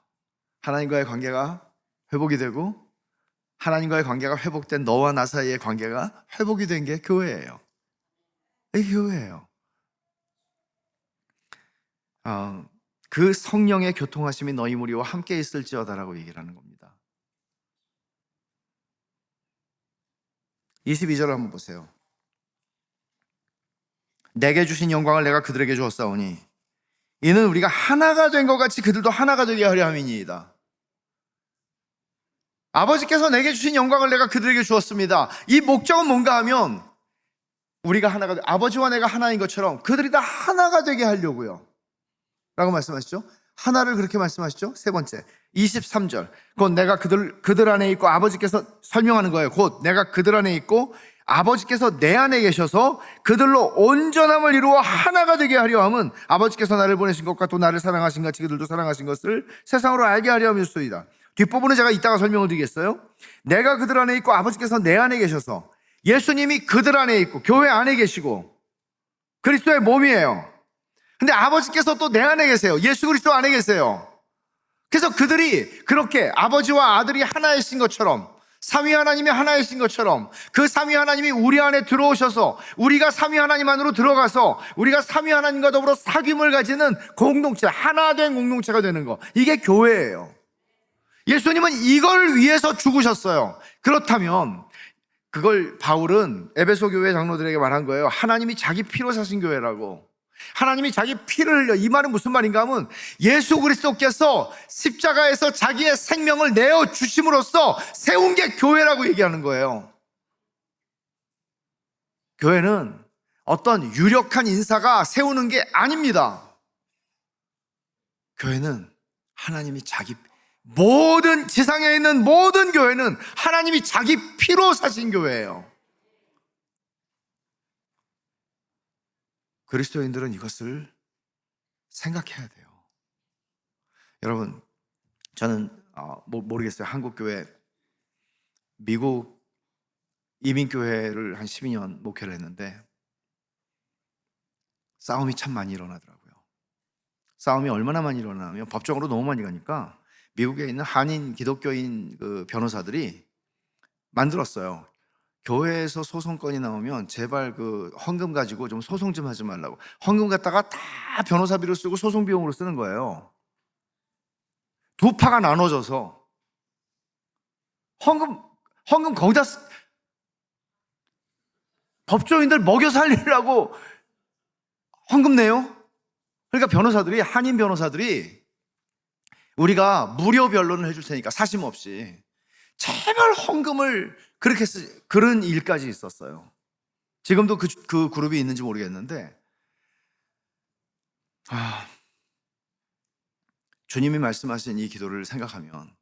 하나님과의 관계가 회복이 되고, 하나님과의 관계가 회복된 너와 나 사이의 관계가 회복이 된 게 교회예요. 이게 교회예요. 그 성령의 교통하심이 너희 무리와 함께 있을지어다라고 얘기를 하는 겁니다. 22절을 한번 보세요. 내게 주신 영광을 내가 그들에게 주었사오니 이는 우리가 하나가 된 것 같이 그들도 하나가 되게 하려 함이니이다. 아버지께서 내게 주신 영광을 내가 그들에게 주었습니다. 이 목적은 뭔가 하면, 우리가 하나가, 아버지와 내가 하나인 것처럼 그들이 다 하나가 되게 하려고요 라고 말씀하시죠. 하나를 그렇게 말씀하시죠. 세 번째 23절, 곧 내가 그들 안에 있고, 아버지께서 설명하는 거예요. 곧 내가 그들 안에 있고 아버지께서 내 안에 계셔서 그들로 온전함을 이루어 하나가 되게 하려 함은, 아버지께서 나를 보내신 것과 또 나를 사랑하신 같이 그들도 사랑하신 것을 세상으로 알게 하려 함이었소이다. 뒷부분은 제가 이따가 설명을 드리겠어요. 내가 그들 안에 있고 아버지께서 내 안에 계셔서, 예수님이 그들 안에 있고 교회 안에 계시고 그리스도의 몸이에요. 근데 아버지께서 또 내 안에 계세요. 예수 그리스도 안에 계세요. 그래서 그들이 그렇게 아버지와 아들이 하나이신 것처럼, 삼위 하나님이 하나이신 것처럼, 그 삼위 하나님이 우리 안에 들어오셔서 우리가 삼위 하나님 안으로 들어가서 우리가 삼위 하나님과 더불어 사귐을 가지는 공동체, 하나된 공동체가 되는 거, 이게 교회예요. 예수님은 이걸 위해서 죽으셨어요. 그렇다면 그걸 바울은 에베소 교회 장로들에게 말한 거예요. 하나님이 자기 피로 사신 교회라고. 하나님이 자기 피를 흘려. 이 말은 무슨 말인가 하면, 예수 그리스도께서 십자가에서 자기의 생명을 내어 주심으로써 세운 게 교회라고 얘기하는 거예요. 교회는 어떤 유력한 인사가 세우는 게 아닙니다. 교회는 하나님이 모든 지상에 있는 모든 교회는 하나님이 자기 피로 사신 교회예요. 그리스도인들은 이것을 생각해야 돼요. 여러분, 저는 모르겠어요. 한국 교회, 미국 이민교회를 한 12년 목회를 했는데 싸움이 참 많이 일어나더라고요. 싸움이 얼마나 많이 일어나면 법정으로 너무 많이 가니까 미국에 있는 한인 기독교인 그 변호사들이 만들었어요. 교회에서 소송건이 나오면 제발 그 헌금 가지고 좀 소송 좀 하지 말라고. 헌금 갖다가 다 변호사비로 쓰고 소송 비용으로 쓰는 거예요. 두 파가 나눠져서 헌금 거기다 법조인들 먹여 살리려고 헌금 내요? 그러니까 변호사들이, 한인 변호사들이 우리가 무료 변론을 해줄 테니까 사심 없이 제발 헌금을 그렇게 그런 일까지 있었어요. 지금도 그 그룹이 있는지 모르겠는데, 주님이 말씀하신 이 기도를 생각하면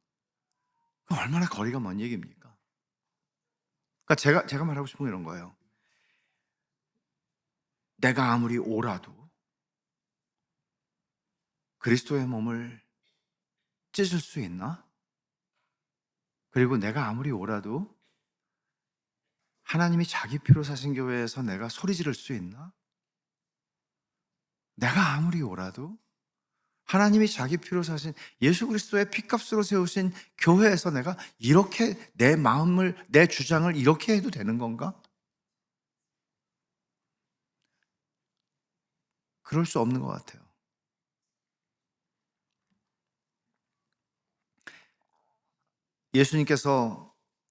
얼마나 거리가 먼 얘기입니까? 그러니까 제가 말하고 싶은 건 이런 거예요. 내가 아무리 오라도 그리스도의 몸을 찢을 수 있나? 그리고 내가 아무리 오라도 하나님이 자기 피로 사신 교회에서 내가 소리 지를 수 있나? 내가 아무리 오라도 하나님이 자기 피로 사신 예수 그리스도의 피값으로 세우신 교회에서 내가 이렇게 내 마음을, 내 주장을 이렇게 해도 되는 건가? 그럴 수 없는 것 같아요. 예수님께서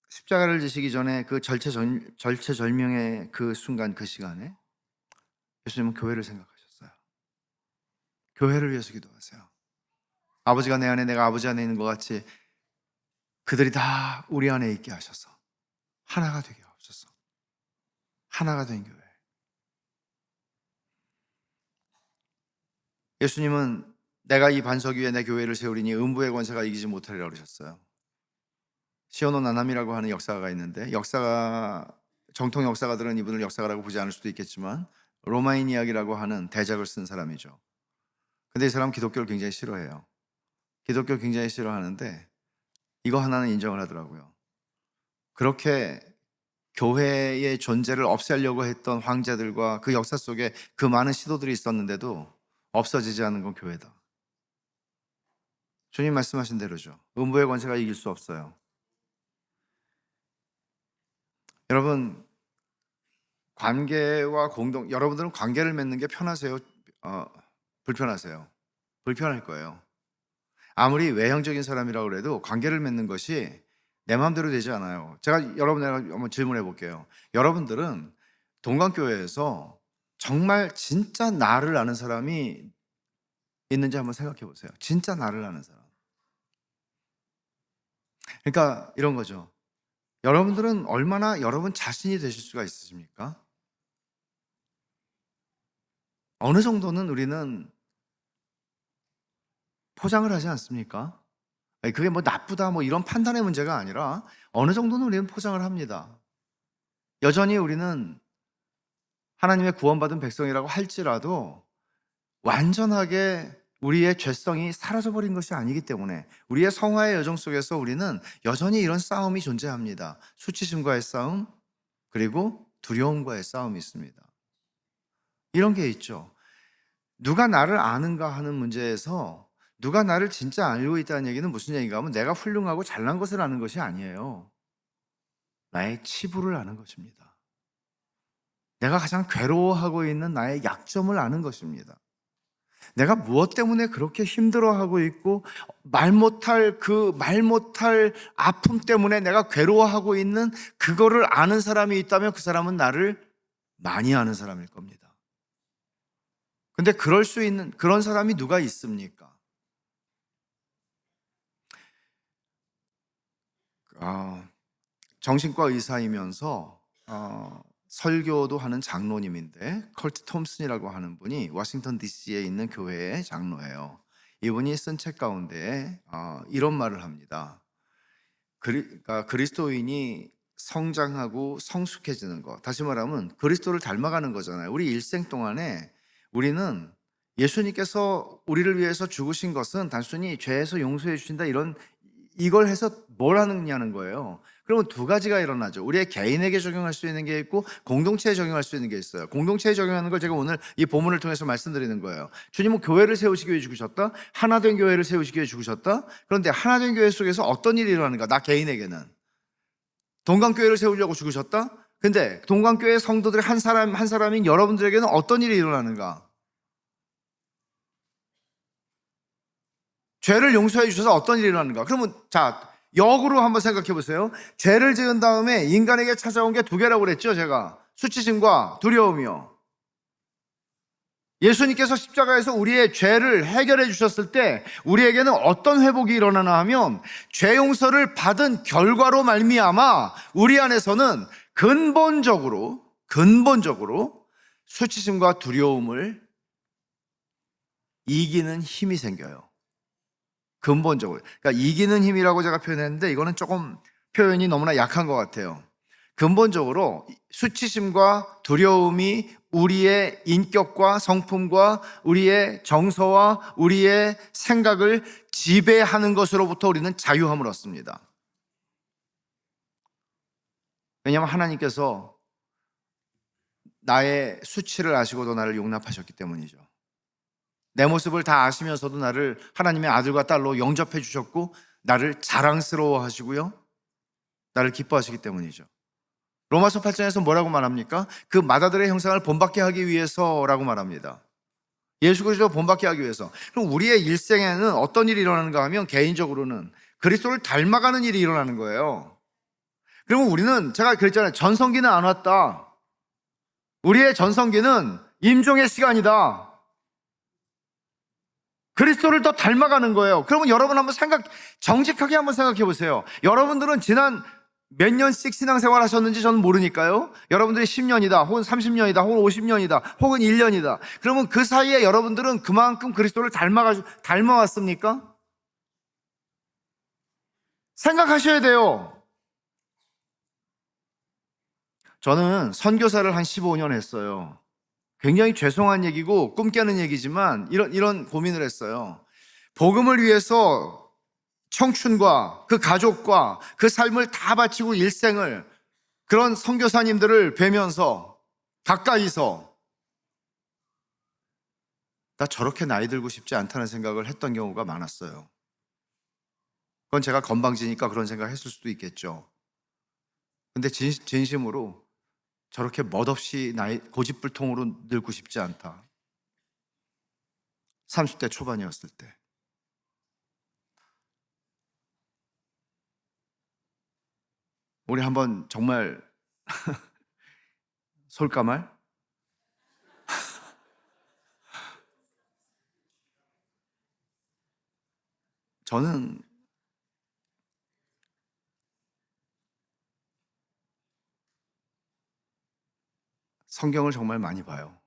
십자가를 지시기 전에 그 절체절명의 그 순간, 그 시간에 예수님은 교회를 생각하셨어요. 교회를 위해서 기도하세요. 아버지가 내 안에, 내가 아버지 안에 있는 것 같이 그들이 다 우리 안에 있게 하셔서 하나가 되게 하옵소서. 하나가 된 교회. 예수님은 내가 이 반석 위에 내 교회를 세우리니 음부의 권세가 이기지 못하리라 그러셨어요. 시오노 나남이라고 하는 역사가 있는데, 정통 역사가들은 이분을 역사가라고 보지 않을 수도 있겠지만 로마인 이야기라고 하는 대작을 쓴 사람이죠. 근데 이 사람은 기독교를 굉장히 싫어해요. 기독교를 굉장히 싫어하는데 이거 하나는 인정을 하더라고요. 그렇게 교회의 존재를 없애려고 했던 황제들과 그 역사 속에 그 많은 시도들이 있었는데도 없어지지 않은 건 교회다. 주님 말씀하신 대로죠. 음부의 권세가 이길 수 없어요. 여러분, 여러분들은 관계를 맺는 게 편하세요? 불편하세요? 불편할 거예요. 아무리 외형적인 사람이라고 그래도 관계를 맺는 것이 내 마음대로 되지 않아요. 제가 여러분에게 한번 질문해 볼게요. 여러분들은 동강교회에서 정말 진짜 나를 아는 사람이 있는지 한번 생각해 보세요. 진짜 나를 아는 사람. 그러니까 이런 거죠. 여러분들은 얼마나 여러분 자신이 되실 수가 있으십니까? 어느 정도는 우리는 포장을 하지 않습니까? 그게 뭐 나쁘다 뭐 이런 판단의 문제가 아니라 어느 정도는 우리는 포장을 합니다. 여전히 우리는 하나님의 구원받은 백성이라고 할지라도 완전하게 우리의 죄성이 사라져버린 것이 아니기 때문에 우리의 성화의 여정 속에서 우리는 여전히 이런 싸움이 존재합니다. 수치심과의 싸움, 그리고 두려움과의 싸움이 있습니다. 이런 게 있죠. 누가 나를 아는가 하는 문제에서 누가 나를 진짜 알고 있다는 얘기는 무슨 얘기인가 하면 내가 훌륭하고 잘난 것을 아는 것이 아니에요. 나의 치부를 아는 것입니다. 내가 가장 괴로워하고 있는 나의 약점을 아는 것입니다. 내가 무엇 때문에 그렇게 힘들어하고 있고 말 못할 아픔 때문에 내가 괴로워하고 있는 그거를 아는 사람이 있다면 그 사람은 나를 많이 아는 사람일 겁니다. 근데 그럴 수 있는 그런 사람이 누가 있습니까? 정신과 의사이면서 설교도 하는 장로님인데 컬트 톰슨이라고 하는 분이 워싱턴 DC에 있는 교회의 장로예요. 이분이 쓴 책 가운데 이런 말을 합니다. 그러니까 그리스도인이 성장하고 성숙해지는 것, 다시 말하면 그리스도를 닮아가는 거잖아요. 우리 일생 동안에 우리는 예수님께서 우리를 위해서 죽으신 것은 단순히 죄에서 용서해 주신다 이걸 해서 뭘 하느냐는 거예요. 그러면 두 가지가 일어나죠. 우리의 개인에게 적용할 수 있는 게 있고 공동체에 적용할 수 있는 게 있어요. 공동체에 적용하는 걸 제가 오늘 이 본문을 통해서 말씀드리는 거예요. 주님은 교회를 세우시기 위해 죽으셨다. 하나된 교회를 세우시기 위해 죽으셨다. 그런데 하나된 교회 속에서 어떤 일이 일어나는가? 나 개인에게는 동강교회를 세우려고 죽으셨다. 근데 동강교회 성도들의 한 사람인 여러분들에게는 어떤 일이 일어나는가? 죄를 용서해 주셔서 어떤 일이 일어나는가? 그러면 역으로 한번 생각해 보세요. 죄를 지은 다음에 인간에게 찾아온 게 두 개라고 그랬죠, 제가. 수치심과 두려움이요. 예수님께서 십자가에서 우리의 죄를 해결해 주셨을 때 우리에게는 어떤 회복이 일어나나 하면 죄 용서를 받은 결과로 말미암아 우리 안에서는 근본적으로 수치심과 두려움을 이기는 힘이 생겨요. 근본적으로. 그러니까 이기는 힘이라고 제가 표현했는데 이거는 조금 표현이 너무나 약한 것 같아요. 근본적으로 수치심과 두려움이 우리의 인격과 성품과 우리의 정서와 우리의 생각을 지배하는 것으로부터 우리는 자유함을 얻습니다. 왜냐하면 하나님께서 나의 수치를 아시고도 나를 용납하셨기 때문이죠. 내 모습을 다 아시면서도 나를 하나님의 아들과 딸로 영접해 주셨고 나를 자랑스러워 하시고요, 나를 기뻐하시기 때문이죠. 로마서 8장에서 뭐라고 말합니까? 그 마다들의 형상을 본받게 하기 위해서라고 말합니다. 예수 그리스도 본받게 하기 위해서. 그럼 우리의 일생에는 어떤 일이 일어나는가 하면 개인적으로는 그리스도를 닮아가는 일이 일어나는 거예요. 그러면 우리는, 제가 그랬잖아요, 전성기는 안 왔다. 우리의 전성기는 임종의 시간이다. 그리스도를 더 닮아가는 거예요. 그러면 여러분 정직하게 한번 생각해 보세요. 여러분들은 지난 몇 년씩 신앙생활 하셨는지 저는 모르니까요. 여러분들이 10년이다, 혹은 30년이다, 혹은 50년이다, 혹은 1년이다. 그러면 그 사이에 여러분들은 그만큼 그리스도를 닮아왔습니까? 생각하셔야 돼요. 저는 선교사를 한 15년 했어요. 굉장히 죄송한 얘기고 꿈 깨는 얘기지만 이런 고민을 했어요. 복음을 위해서 청춘과 그 가족과 그 삶을 다 바치고 일생을 그런 선교사님들을 뵈면서 가까이서 나 저렇게 나이 들고 싶지 않다는 생각을 했던 경우가 많았어요. 그건 제가 건방지니까 그런 생각을 했을 수도 있겠죠. 근데 진심으로 저렇게 멋없이 고집불통으로 늙고 싶지 않다. 30대 초반이었을 때. 우리 한번 정말 솔까말? 저는 성경을 정말 많이 봐요.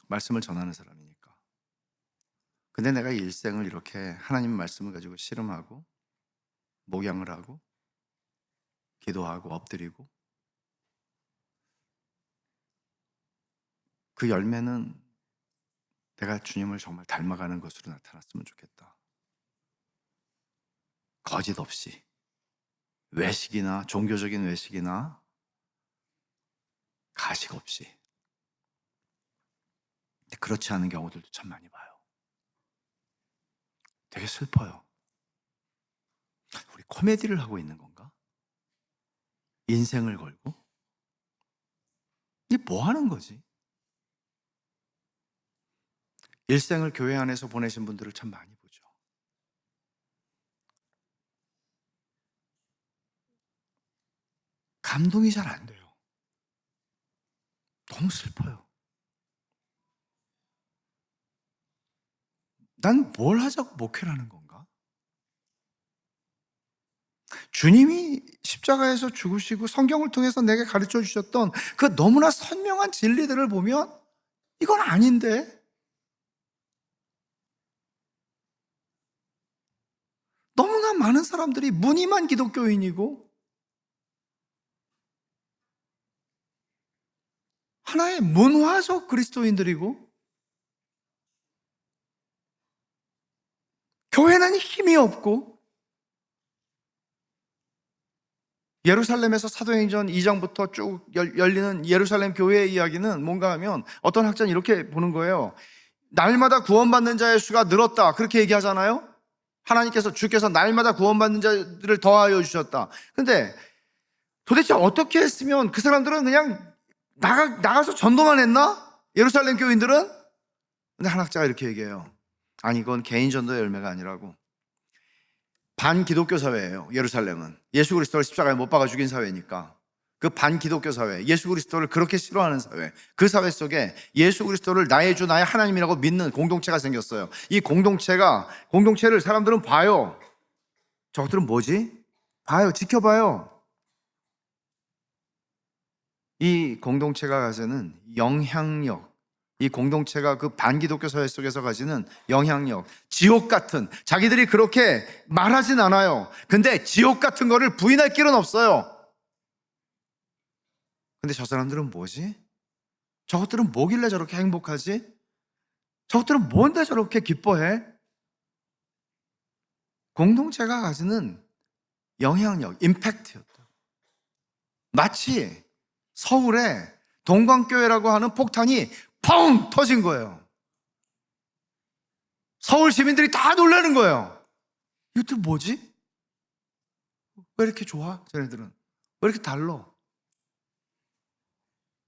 말씀을 전하는 사람이니까. 근데 내가 일생을 이렇게 하나님의 말씀을 가지고 씨름하고 목양을 하고 기도하고 엎드리고 그 열매는 내가 주님을 정말 닮아가는 것으로 나타났으면 좋겠다. 거짓 없이, 외식이나 종교적인 외식이나 가식 없이. 근데 그렇지 않은 경우들도 참 많이 봐요. 되게 슬퍼요. 우리 코미디를 하고 있는 건가? 인생을 걸고? 이게 뭐 하는 거지? 일생을 교회 안에서 보내신 분들을 참 많이 보죠. 감동이 잘 안 돼요. 너무 슬퍼요. 난 뭘 하자고 목회를 하는 건가? 주님이 십자가에서 죽으시고 성경을 통해서 내게 가르쳐 주셨던 그 너무나 선명한 진리들을 보면 이건 아닌데? 너무나 많은 사람들이 무늬만 기독교인이고 하나의 문화 다소 그리스도인들이고 교회는 힘이 없고, 예루살렘에서 사도행전 2장부터 쭉 열리는 예루살렘 교회의 이야기는 뭔가 하면 어떤 학자는 이렇게 보는 거예요. 날마다 구원받는 자의 수가 늘었다, 그렇게 얘기하잖아요. 주께서 날마다 구원받는 자들을 더하여 주셨다. 근데 도대체 어떻게 했으면 그 사람들은 그냥 나가서 전도만 했나? 예루살렘 교인들은? 근데 한 학자가 이렇게 얘기해요. 아니, 이건 개인 전도의 열매가 아니라고. 반기독교 사회예요. 예루살렘은 예수 그리스도를 십자가에 못 박아 죽인 사회니까. 그 반기독교 사회, 예수 그리스도를 그렇게 싫어하는 사회, 그 사회 속에 예수 그리스도를 나의 주 나의 하나님이라고 믿는 공동체가 생겼어요. 이 공동체를 사람들은 봐요. 저것들은 뭐지? 봐요. 지켜봐요. 이 공동체가 가지는 영향력, 이 공동체가 그 반기독교 사회 속에서 가지는 영향력, 지옥 같은, 자기들이 그렇게 말하진 않아요. 근데 지옥 같은 거를 부인할 길은 없어요. 근데 저 사람들은 뭐지? 저것들은 뭐길래 저렇게 행복하지? 저것들은 뭔데 저렇게 기뻐해? 공동체가 가지는 영향력, 임팩트였다. 마치 서울에 동광교회라고 하는 폭탄이 펑 터진 거예요. 서울 시민들이 다 놀라는 거예요. 이것들 뭐지? 왜 이렇게 좋아? 쟤네들은 왜 이렇게 달라?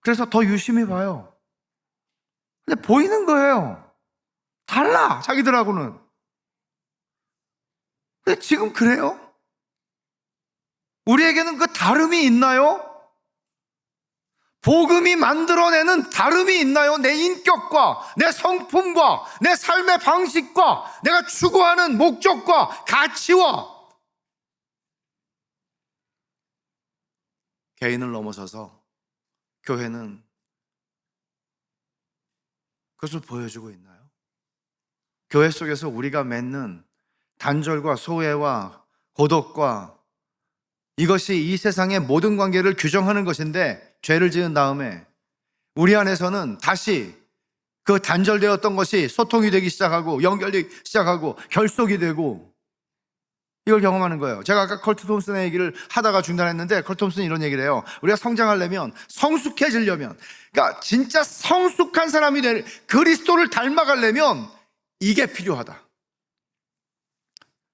그래서 더 유심히 봐요. 근데 보이는 거예요. 달라, 자기들하고는. 근데 지금 그래요? 우리에게는 그 다름이 있나요? 복음이 만들어내는 다름이 있나요? 내 인격과 내 성품과 내 삶의 방식과 내가 추구하는 목적과 가치와 개인을 넘어서서 교회는 그것을 보여주고 있나요? 교회 속에서 우리가 맺는 단절과 소외와 고독과 이것이 이 세상의 모든 관계를 규정하는 것인데, 죄를 지은 다음에 우리 안에서는 다시 그 단절되었던 것이 소통이 되기 시작하고 연결되기 시작하고 결속이 되고, 이걸 경험하는 거예요. 제가 아까 컬트 톰슨의 얘기를 하다가 중단했는데, 컬트 톰슨이 이런 얘기를 해요. 우리가 성장하려면, 성숙해지려면, 그러니까 진짜 성숙한 사람이 그리스도를 닮아가려면 이게 필요하다.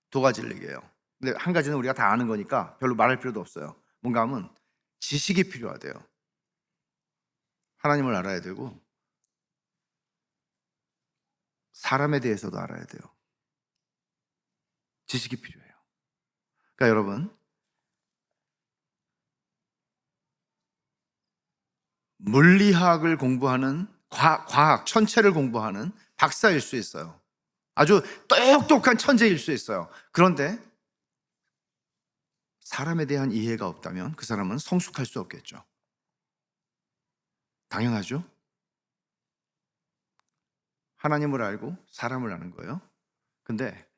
두 가지를 얘기해요. 근데 한 가지는 우리가 다 아는 거니까 별로 말할 필요도 없어요. 뭔가 하면 지식이 필요하대요. 하나님을 알아야 되고 사람에 대해서도 알아야 돼요. 지식이 필요해요. 그러니까 여러분, 물리학을 공부하는 과학, 천체를 공부하는 박사일 수 있어요. 아주 똑똑한 천재일 수 있어요. 그런데 사람에 대한 이해가 없다면 그 사람은 성숙할 수 없겠죠. 당연하죠. 하나님을 알고 사람을 아는 거예요. 근데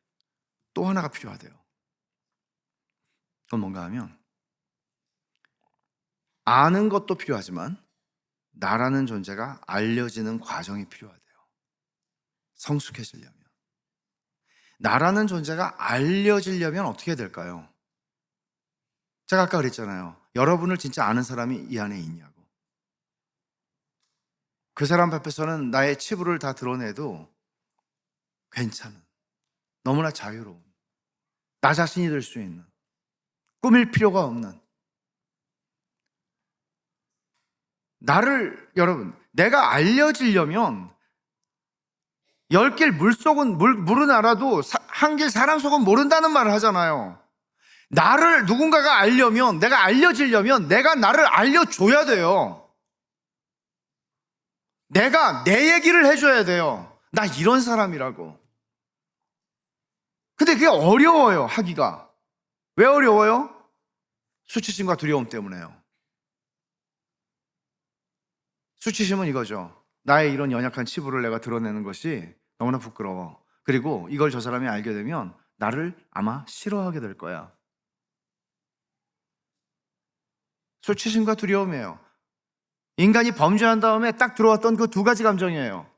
또 하나가 필요하대요. 그건 뭔가 하면, 아는 것도 필요하지만 나라는 존재가 알려지는 과정이 필요하대요. 성숙해지려면. 나라는 존재가 알려지려면 어떻게 해야 될까요? 제가 아까 그랬잖아요. 여러분을 진짜 아는 사람이 이 안에 있냐고. 그 사람 앞에서는 나의 치부를 다 드러내도 괜찮은, 너무나 자유로운, 나 자신이 될 수 있는, 꾸밀 필요가 없는, 여러분, 내가 알려지려면 10길 물은 알아도 한 길 사람 속은 모른다는 말을 하잖아요. 누군가가 알려면, 내가 알려지려면 내가 나를 알려줘야 돼요. 내가 내 얘기를 해줘야 돼요. 나 이런 사람이라고. 근데 그게 어려워요, 하기가. 왜 어려워요? 수치심과 두려움 때문에요. 수치심은 이거죠. 나의 이런 연약한 치부를 내가 드러내는 것이 너무나 부끄러워. 그리고 이걸 저 사람이 알게 되면 나를 아마 싫어하게 될 거야. 수치심과 두려움이에요. 인간이 범죄한 다음에 딱 들어왔던 그 두 가지 감정이에요.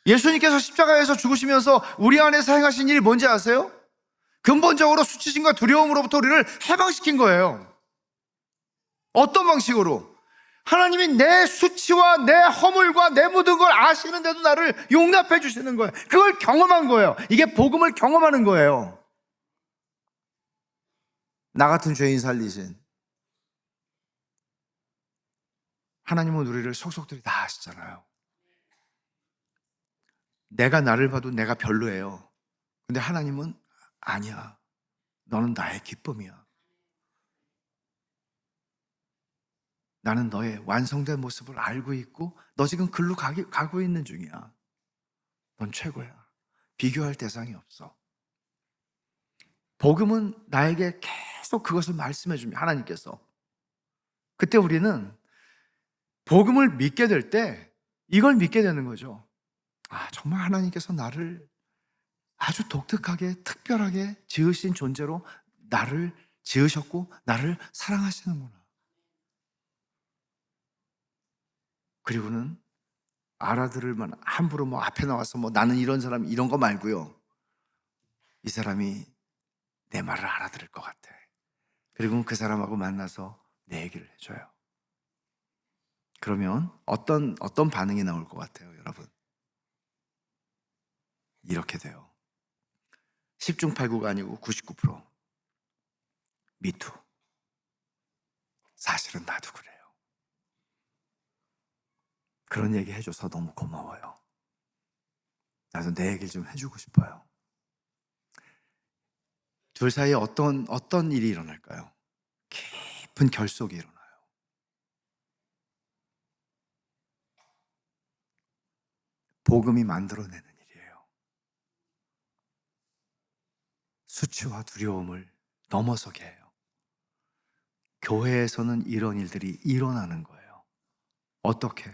예수님께서 십자가에서 죽으시면서 우리 안에서 행하신 일이 뭔지 아세요? 근본적으로 수치심과 두려움으로부터 우리를 해방시킨 거예요. 어떤 방식으로? 하나님이 내 수치와 내 허물과 내 모든 걸 아시는데도 나를 용납해 주시는 거예요. 그걸 경험한 거예요. 이게 복음을 경험하는 거예요. 나 같은 죄인 살리신 하나님은 우리를 속속들이 다 아시잖아요. 내가 나를 봐도 내가 별로예요. 근데 하나님은 아니야. 너는 나의 기쁨이야. 나는 너의 완성된 모습을 알고 있고 너 지금 글로 가고 있는 중이야. 넌 최고야. 비교할 대상이 없어. 복음은 나에게 계속 그것을 말씀해 줍니다. 하나님께서. 그때 우리는 복음을 믿게 될 때 이걸 믿게 되는 거죠. 아, 정말 하나님께서 나를 아주 독특하게 특별하게 지으신 존재로 나를 지으셨고 나를 사랑하시는구나. 그리고는 알아들을 만 함부로 뭐 앞에 나와서 뭐 나는 이런 사람 이런 거 말고요. 이 사람이 내 말을 알아들을 것 같아. 그리고 그 사람하고 만나서 내 얘기를 해줘요. 그러면 어떤 반응이 나올 것 같아요, 여러분? 이렇게 돼요. 10중 8구가 아니고 99%. 미투. 사실은 나도 그래요. 그런 얘기 해줘서 너무 고마워요. 나도 내 얘기를 좀 해주고 싶어요. 둘 사이에 어떤 일이 일어날까요? 깊은 결속이 일어나요. 복음이 만들어내는 일이에요. 수치와 두려움을 넘어서게 해요. 교회에서는 이런 일들이 일어나는 거예요. 어떻게?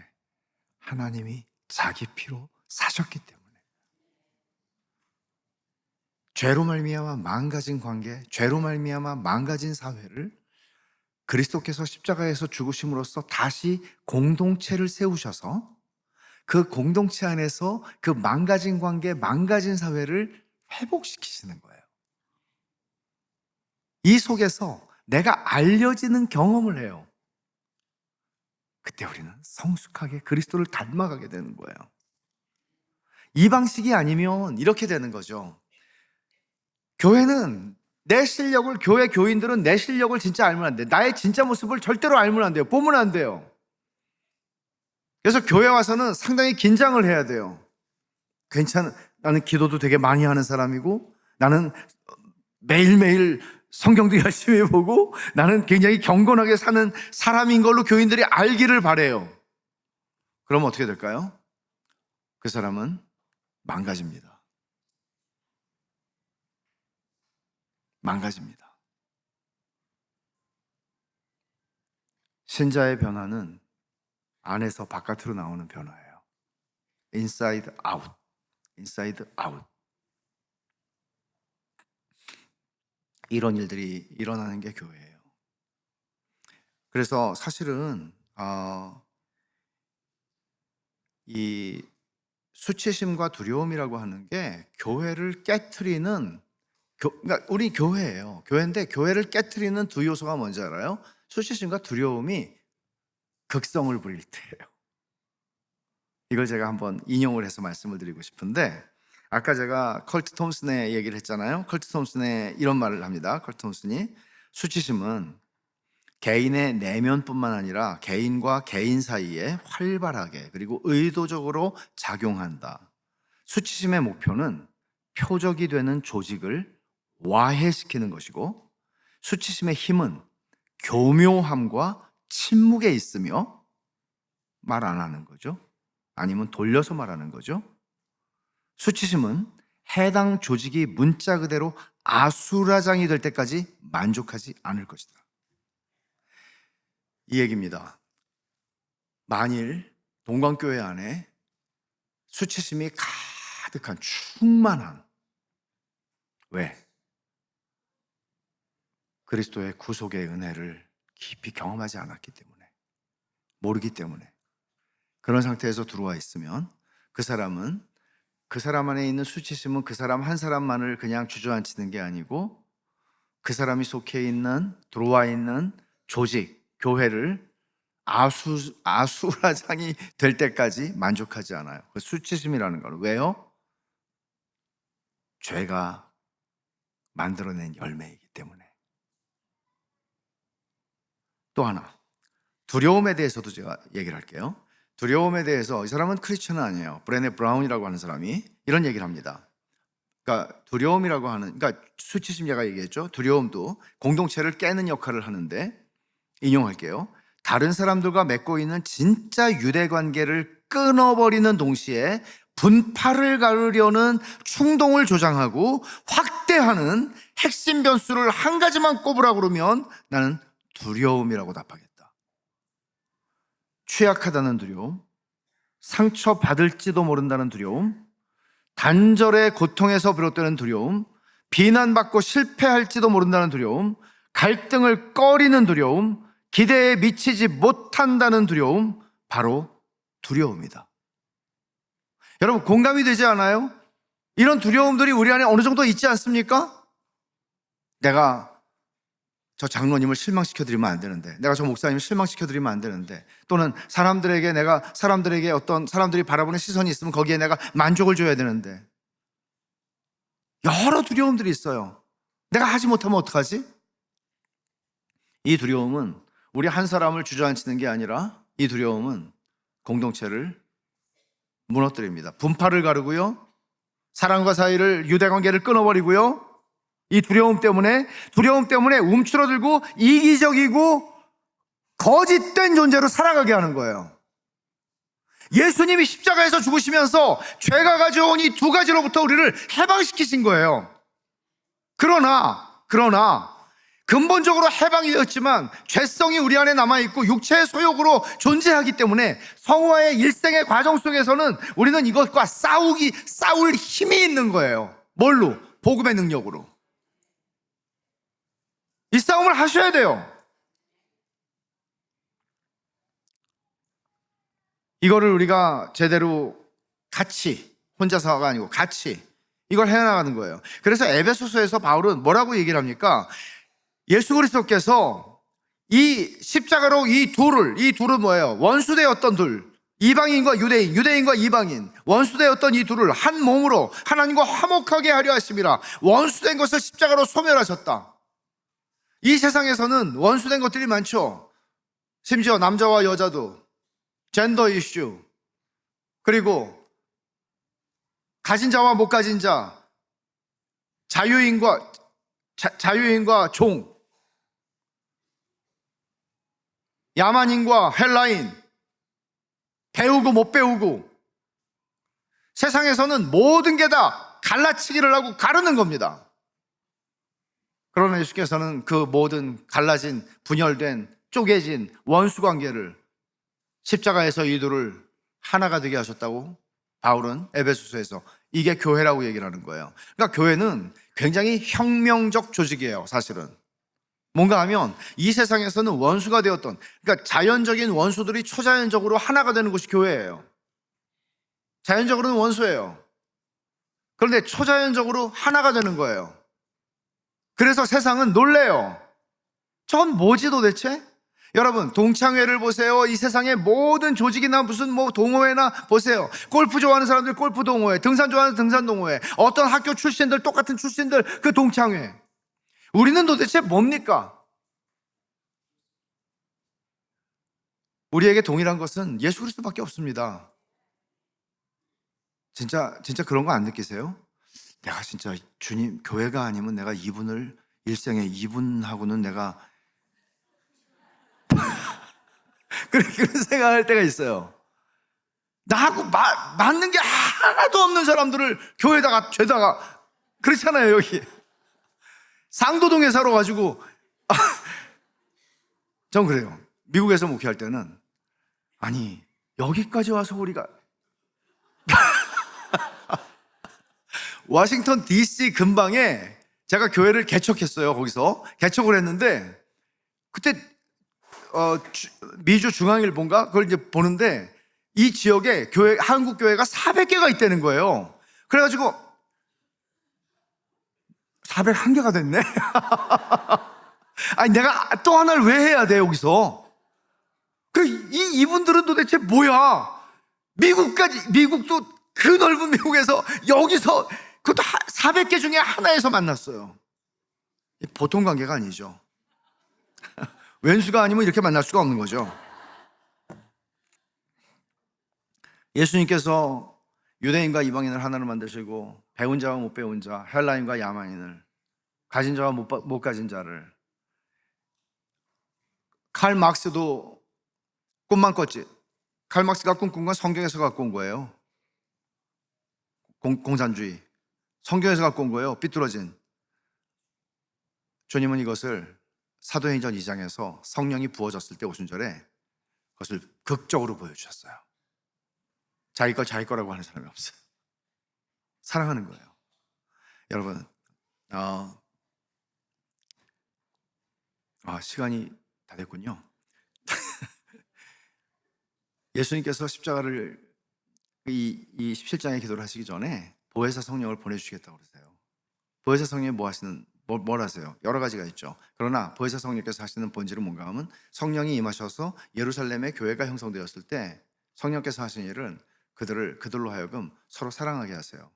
하나님이 자기 피로 사셨기 때문에. 죄로 말미암아 망가진 관계, 죄로 말미암아 망가진 사회를 그리스도께서 십자가에서 죽으심으로써 다시 공동체를 세우셔서 그 공동체 안에서 그 망가진 관계, 망가진 사회를 회복시키시는 거예요. 이 속에서 내가 알려지는 경험을 해요. 그때 우리는 성숙하게 그리스도를 닮아가게 되는 거예요. 이 방식이 아니면 이렇게 되는 거죠. 교회는 내 실력을, 교회 교인들은 내 실력을 진짜 알면 안 돼. 나의 진짜 모습을 절대로 알면 안 돼요. 보면 안 돼요. 그래서 교회 와서는 상당히 긴장을 해야 돼요. 나는 기도도 되게 많이 하는 사람이고, 나는 매일매일 성경도 열심히 보고, 나는 굉장히 경건하게 사는 사람인 걸로 교인들이 알기를 바래요. 그러면 어떻게 될까요? 그 사람은 망가집니다. 망가집니다. 신자의 변화는 안에서 바깥으로 나오는 변화예요. 인사이드 아웃. 인사이드 아웃. 이런 일들이 일어나는 게 교회예요. 그래서 사실은 이 수치심과 두려움이라고 하는 게 교회를 깨트리는 그러니까 우리 교회예요. 교회인데 교회를 깨트리는 두 요소가 뭔지 알아요? 수치심과 두려움이 극성을 부릴 때예요. 이걸 제가 한번 인용을 해서 말씀을 드리고 싶은데, 아까 제가 컬트 톰슨의 얘기를 했잖아요. 컬트 톰슨의 이런 말을 합니다. 컬트 톰슨이 수치심은 개인의 내면뿐만 아니라 개인과 개인 사이에 활발하게 그리고 의도적으로 작용한다. 수치심의 목표는 표적이 되는 조직을 와해시키는 것이고, 수치심의 힘은 교묘함과 침묵에 있으며 말 안 하는 거죠. 아니면 돌려서 말하는 거죠. 수치심은 해당 조직이 문자 그대로 아수라장이 될 때까지 만족하지 않을 것이다. 이 얘기입니다. 만일 동광교회 안에 수치심이 가득한 충만한, 왜? 그리스도의 구속의 은혜를 깊이 경험하지 않았기 때문에. 모르기 때문에. 그런 상태에서 들어와 있으면 그 사람은, 그 사람 안에 있는 수치심은 그 사람 한 사람만을 그냥 주저앉히는 게 아니고 그 사람이 속해 있는, 들어와 있는 조직, 교회를 아수라장이 될 때까지 만족하지 않아요. 그 수치심이라는 건 왜요? 죄가 만들어낸 열매이기 때문에. 또 하나, 두려움에 대해서도 제가 얘기를 할게요. 두려움에 대해서, 이 사람은 크리스천은 아니에요. 브레네 브라운이라고 하는 사람이 이런 얘기를 합니다. 그러니까 두려움이라고 하는, 그러니까 수치심, 제가 얘기했죠. 두려움도 공동체를 깨는 역할을 하는데, 인용할게요. 다른 사람들과 맺고 있는 진짜 유대 관계를 끊어버리는 동시에 분파를 가르려는 충동을 조장하고 확대하는 핵심 변수를 한 가지만 꼽으라 그러면 나는 두려움이라고 답하겠다. 취약하다는 두려움, 상처받을지도 모른다는 두려움, 단절의 고통에서 비롯되는 두려움, 비난받고 실패할지도 모른다는 두려움, 갈등을 꺼리는 두려움, 기대에 미치지 못한다는 두려움, 바로 두려움이다. 여러분, 공감이 되지 않아요? 이런 두려움들이 우리 안에 어느 정도 있지 않습니까? 내가 저 장로님을 실망시켜드리면 안 되는데, 내가 저 목사님을 실망시켜드리면 안 되는데, 또는 사람들에게 어떤 사람들이 바라보는 시선이 있으면 거기에 내가 만족을 줘야 되는데, 여러 두려움들이 있어요. 내가 하지 못하면 어떡하지? 이 두려움은 우리 한 사람을 주저앉히는 게 아니라 이 두려움은 공동체를 무너뜨립니다. 분파를 가르고요, 사람과 사이를, 유대관계를 끊어버리고요, 이 두려움 때문에 움츠러들고 이기적이고 거짓된 존재로 살아가게 하는 거예요. 예수님이 십자가에서 죽으시면서 죄가 가져온 이 두 가지로부터 우리를 해방시키신 거예요. 그러나 근본적으로 해방이 되었지만 죄성이 우리 안에 남아있고 육체의 소욕으로 존재하기 때문에 성화의 일생의 과정 속에서는 우리는 이것과 싸울 힘이 있는 거예요. 뭘로? 복음의 능력으로. 이 싸움을 하셔야 돼요. 이거를 우리가 제대로 같이, 혼자서가 아니고 같이 이걸 해나가는 거예요. 그래서 에베소서에서 바울은 뭐라고 얘기를 합니까? 예수 그리스도께서 이 십자가로 이 둘은 뭐예요? 원수되었던 둘, 이방인과 유대인과 이방인, 원수되었던 이 둘을 한 몸으로 하나님과 화목하게 하려 하심이라. 원수된 것을 십자가로 소멸하셨다. 이 세상에서는 원수된 것들이 많죠. 심지어 남자와 여자도, 젠더 이슈, 그리고 가진 자와 못 가진 자, 자유인과 종, 야만인과 헬라인, 배우고 못 배우고, 세상에서는 모든 게 다 갈라치기를 하고 가르는 겁니다. 그러나 예수께서는 그 모든 갈라진, 분열된, 쪼개진 원수 관계를 십자가에서 이들을 하나가 되게 하셨다고 바울은 에베소서에서, 이게 교회라고 얘기를 하는 거예요. 그러니까 교회는 굉장히 혁명적 조직이에요. 사실은 뭔가 하면 이 세상에서는 원수가 되었던, 그러니까 자연적인 원수들이 초자연적으로 하나가 되는 곳이 교회예요. 자연적으로는 원수예요. 그런데 초자연적으로 하나가 되는 거예요. 그래서 세상은 놀래요. 저건 뭐지 도대체? 여러분, 동창회를 보세요. 이 세상의 모든 조직이나 무슨 동호회나 보세요. 골프 좋아하는 사람들 골프 동호회, 등산 좋아하는 등산 동호회, 어떤 학교 출신들, 똑같은 출신들 그 동창회. 우리는 도대체 뭡니까? 우리에게 동일한 것은 예수 그리스도밖에 없습니다. 진짜 그런 거 안 느끼세요? 내가 진짜 주님 교회가 아니면 내가 이분을, 일생에 이분하고는 내가 그런 생각할 때가 있어요. 나하고 맞는 게 하나도 없는 사람들을 교회에다가 죄다가, 그렇잖아요. 여기 상도동에 살아가지고 전 그래요. 미국에서 목회할 때는, 아니 여기까지 와서 우리가 워싱턴 DC 근방에 제가 교회를 개척했어요. 거기서 개척을 했는데 그때 미주 중앙일보인가 그걸 이제 보는데 이 지역에 교회, 한국 교회가 400개가 있다는 거예요. 그래가지고 401개가 됐네. 아니 내가 또 하나를 왜 해야 돼 여기서? 이분들은 도대체 뭐야? 미국도 그 넓은 미국에서 여기서 그것도 400개 중에 하나에서 만났어요. 보통 관계가 아니죠. 왼수가 아니면 이렇게 만날 수가 없는 거죠. 예수님께서 유대인과 이방인을 하나로 만드시고 배운 자와 못 배운 자, 헬라인과 야만인을, 가진 자와 못 가진 자를. 칼 막스도 꿈만 꿨지. 칼 막스가 꿈꾼 건 성경에서 갖고 온 거예요. 공산주의. 성경에서 갖고 온 거예요. 삐뚤어진. 주님은 이것을 사도행전 2장에서 성령이 부어졌을 때 오순절에 그것을 극적으로 보여주셨어요. 자기 걸 자기 거라고 하는 사람이 없어요. 사랑하는 거예요. 여러분, 시간이 다 됐군요. 예수님께서 십자가를 이 17장의 기도를 하시기 전에 보혜사 성령을 보내주시겠다고 그러세요. 보혜사 성령이 뭘 하세요? 여러 가지가 있죠. 그러나 보혜사 성령께서 하시는 본질은 뭔가 하면 성령이 임하셔서 예루살렘의 교회가 형성되었을 때 성령께서 하신 일은 그들로 하여금 서로 사랑하게 하세요.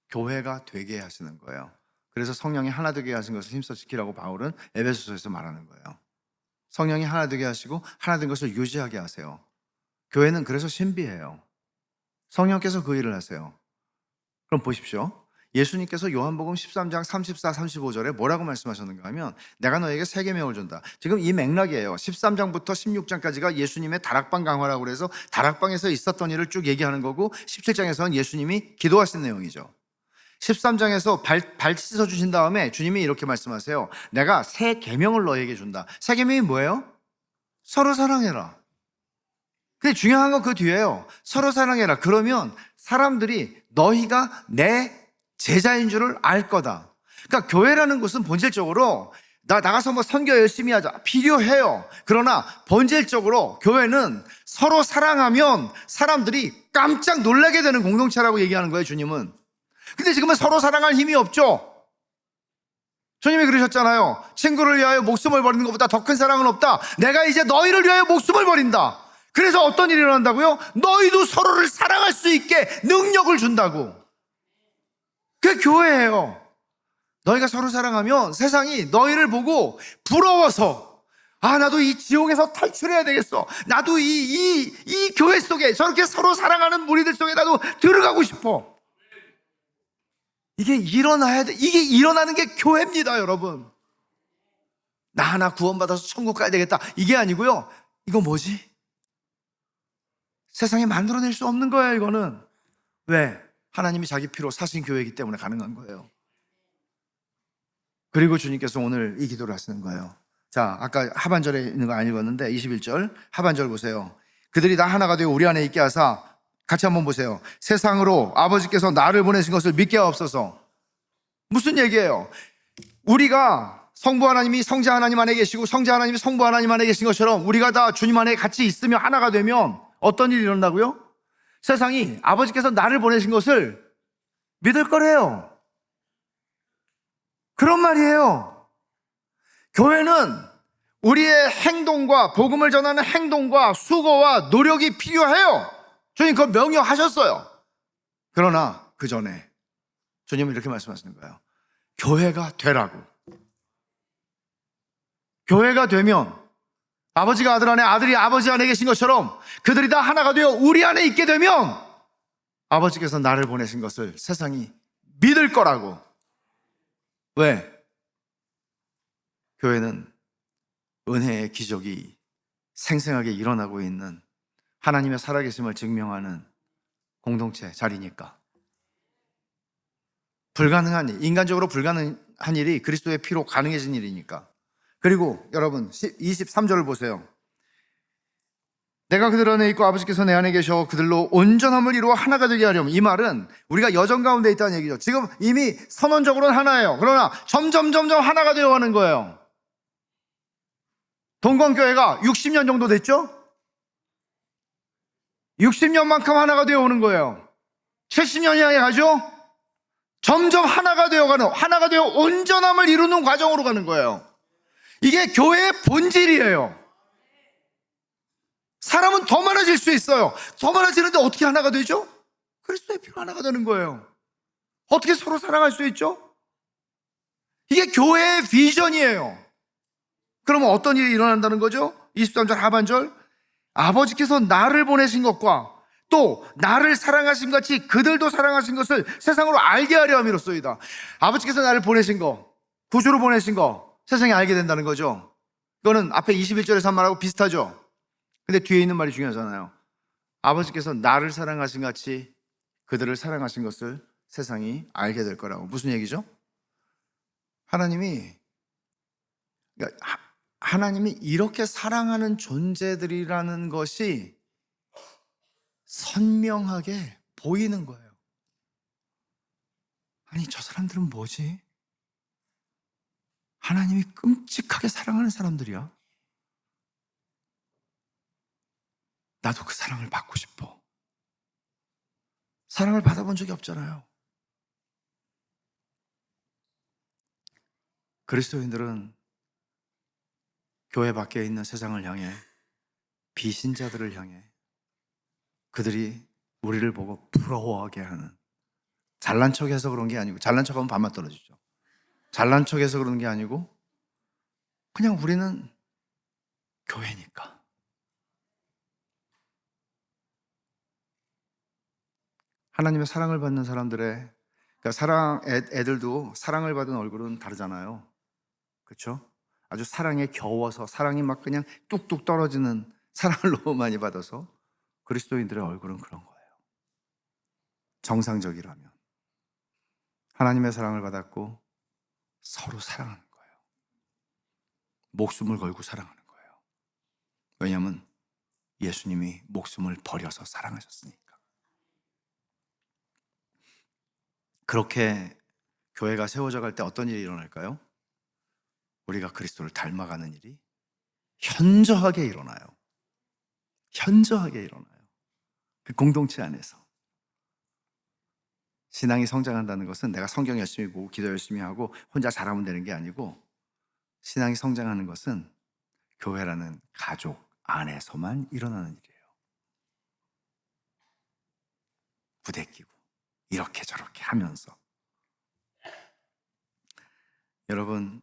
교회가 되게 하시는 거예요. 그래서 성령이 하나 되게 하신 것을 힘써 지키라고 바울은 에베소서에서 말하는 거예요. 성령이 하나 되게 하시고 하나 된 것을 유지하게 하세요. 교회는 그래서 신비해요. 성령께서 그 일을 하세요. 그럼 보십시오. 예수님께서 요한복음 13장 34, 35절에 뭐라고 말씀하셨는가 하면 내가 너에게 새 계명을 준다. 지금 이 맥락이에요. 13장부터 16장까지가 예수님의 다락방 강화라고 그래서 다락방에서 있었던 일을 쭉 얘기하는 거고 17장에서는 예수님이 기도하신 내용이죠. 13장에서 발 씻어주신 다음에 주님이 이렇게 말씀하세요. 내가 새 계명을 너에게 준다. 새 계명이 뭐예요? 서로 사랑해라. 근데 중요한 건 그 뒤에요. 서로 사랑해라. 그러면 사람들이 너희가 내 제자인 줄을 알 거다. 그러니까 교회라는 것은 본질적으로 나가서 뭐 선교 열심히 하자. 필요해요. 그러나 본질적으로 교회는 서로 사랑하면 사람들이 깜짝 놀라게 되는 공동체라고 얘기하는 거예요, 주님은. 근데 지금은 서로 사랑할 힘이 없죠. 주님이 그러셨잖아요. 친구를 위하여 목숨을 버리는 것보다 더 큰 사랑은 없다. 내가 이제 너희를 위하여 목숨을 버린다. 그래서 어떤 일이 일어난다고요? 너희도 서로를 사랑할 수 있게 능력을 준다고. 그게 교회예요. 너희가 서로 사랑하면 세상이 너희를 보고 부러워서 나도 이 지옥에서 탈출해야 되겠어. 나도 이 교회 속에 저렇게 서로 사랑하는 무리들 속에 나도 들어가고 싶어. 이게 일어나야 돼. 이게 일어나는 게 교회입니다, 여러분. 나 하나 구원받아서 천국 가야 되겠다. 이게 아니고요. 이거 뭐지? 세상에 만들어낼 수 없는 거예요, 이거는. 왜? 하나님이 자기 피로 사신 교회이기 때문에 가능한 거예요. 그리고 주님께서 오늘 이 기도를 하시는 거예요. 자, 아까 하반절에 있는 거 안 읽었는데 21절 하반절 보세요. 그들이 다 하나가 되어 우리 안에 있게 하사, 같이 한번 보세요. 세상으로 아버지께서 나를 보내신 것을 믿게 하옵소서. 무슨 얘기예요? 우리가 성부 하나님이 성자 하나님 안에 계시고 성자 하나님이 성부 하나님 안에 계신 것처럼 우리가 다 주님 안에 같이 있으며 하나가 되면 어떤 일이 일어난다고요? 세상이 아버지께서 나를 보내신 것을 믿을 거래요. 그런 말이에요. 교회는 우리의 행동과 복음을 전하는 행동과 수고와 노력이 필요해요. 주님 그거 명령하셨어요. 그러나 그 전에 주님은 이렇게 말씀하시는 거예요. 교회가 되라고. 교회가 되면 아버지가 아들 안에, 아들이 아버지 안에 계신 것처럼 그들이 다 하나가 되어 우리 안에 있게 되면 아버지께서 나를 보내신 것을 세상이 믿을 거라고. 왜? 교회는 은혜의 기적이 생생하게 일어나고 있는 하나님의 살아계심을 증명하는 공동체 자리니까. 불가능한 일, 인간적으로 불가능한 일이 그리스도의 피로 가능해진 일이니까. 그리고 여러분 23절을 보세요. 내가 그들 안에 있고 아버지께서 내 안에 계셔 그들로 온전함을 이루어 하나가 되게 하려면, 이 말은 우리가 여정 가운데 있다는 얘기죠. 지금 이미 선언적으로는 하나예요. 그러나 점점 하나가 되어가는 거예요. 동광교회가 60년 정도 됐죠? 60년만큼 하나가 되어 오는 거예요. 70년이 향해 가죠? 점점 하나가 되어가는, 하나가 되어 온전함을 이루는 과정으로 가는 거예요. 이게 교회의 본질이에요. 사람은 더 많아질 수 있어요. 더 많아지는데 어떻게 하나가 되죠? 그리스도의 피로 하나가 되는 거예요. 어떻게 서로 사랑할 수 있죠? 이게 교회의 비전이에요. 그러면 어떤 일이 일어난다는 거죠? 23절 하반절, 아버지께서 나를 보내신 것과 또 나를 사랑하신 같이 그들도 사랑하신 것을 세상으로 알게 하려 함이로소이다. 아버지께서 나를 보내신 거, 구주로 보내신 거 세상에 알게 된다는 거죠. 이거는 앞에 21절에서 한 말하고 비슷하죠. 근데 뒤에 있는 말이 중요하잖아요. 아버지께서 나를 사랑하신 같이 그들을 사랑하신 것을 세상이 알게 될 거라고. 무슨 얘기죠? 하나님이, 그러니까 하나님이 이렇게 사랑하는 존재들이라는 것이 선명하게 보이는 거예요. 아니, 저 사람들은 뭐지? 하나님이 끔찍하게 사랑하는 사람들이야. 나도 그 사랑을 받고 싶어. 사랑을 받아본 적이 없잖아요. 그리스도인들은 교회 밖에 있는 세상을 향해, 비신자들을 향해 그들이 우리를 보고 부러워하게 하는, 잘난 척해서 그런 게 아니고, 잘난 척하면 반만 떨어지죠. 잘난 척해서 그러는 게 아니고 그냥 우리는 교회니까. 하나님의 사랑을 받는 사람들의, 그러니까 애들도 사랑을 받은 얼굴은 다르잖아요. 그렇죠? 아주 사랑에 겨워서, 사랑이 막 그냥 뚝뚝 떨어지는 사랑을 너무 많이 받아서. 그리스도인들의 얼굴은 그런 거예요. 정상적이라면 하나님의 사랑을 받았고 서로 사랑하는 거예요. 목숨을 걸고 사랑하는 거예요. 왜냐하면 예수님이 목숨을 버려서 사랑하셨으니까. 그렇게 교회가 세워져 갈 때 어떤 일이 일어날까요? 우리가 그리스도를 닮아가는 일이 현저하게 일어나요. 현저하게 일어나요. 그 공동체 안에서. 신앙이 성장한다는 것은 내가 성경 열심히 보고 기도 열심히 하고 혼자 잘하면 되는 게 아니고, 신앙이 성장하는 것은 교회라는 가족 안에서만 일어나는 일이에요. 부대끼고 이렇게 저렇게 하면서. 여러분,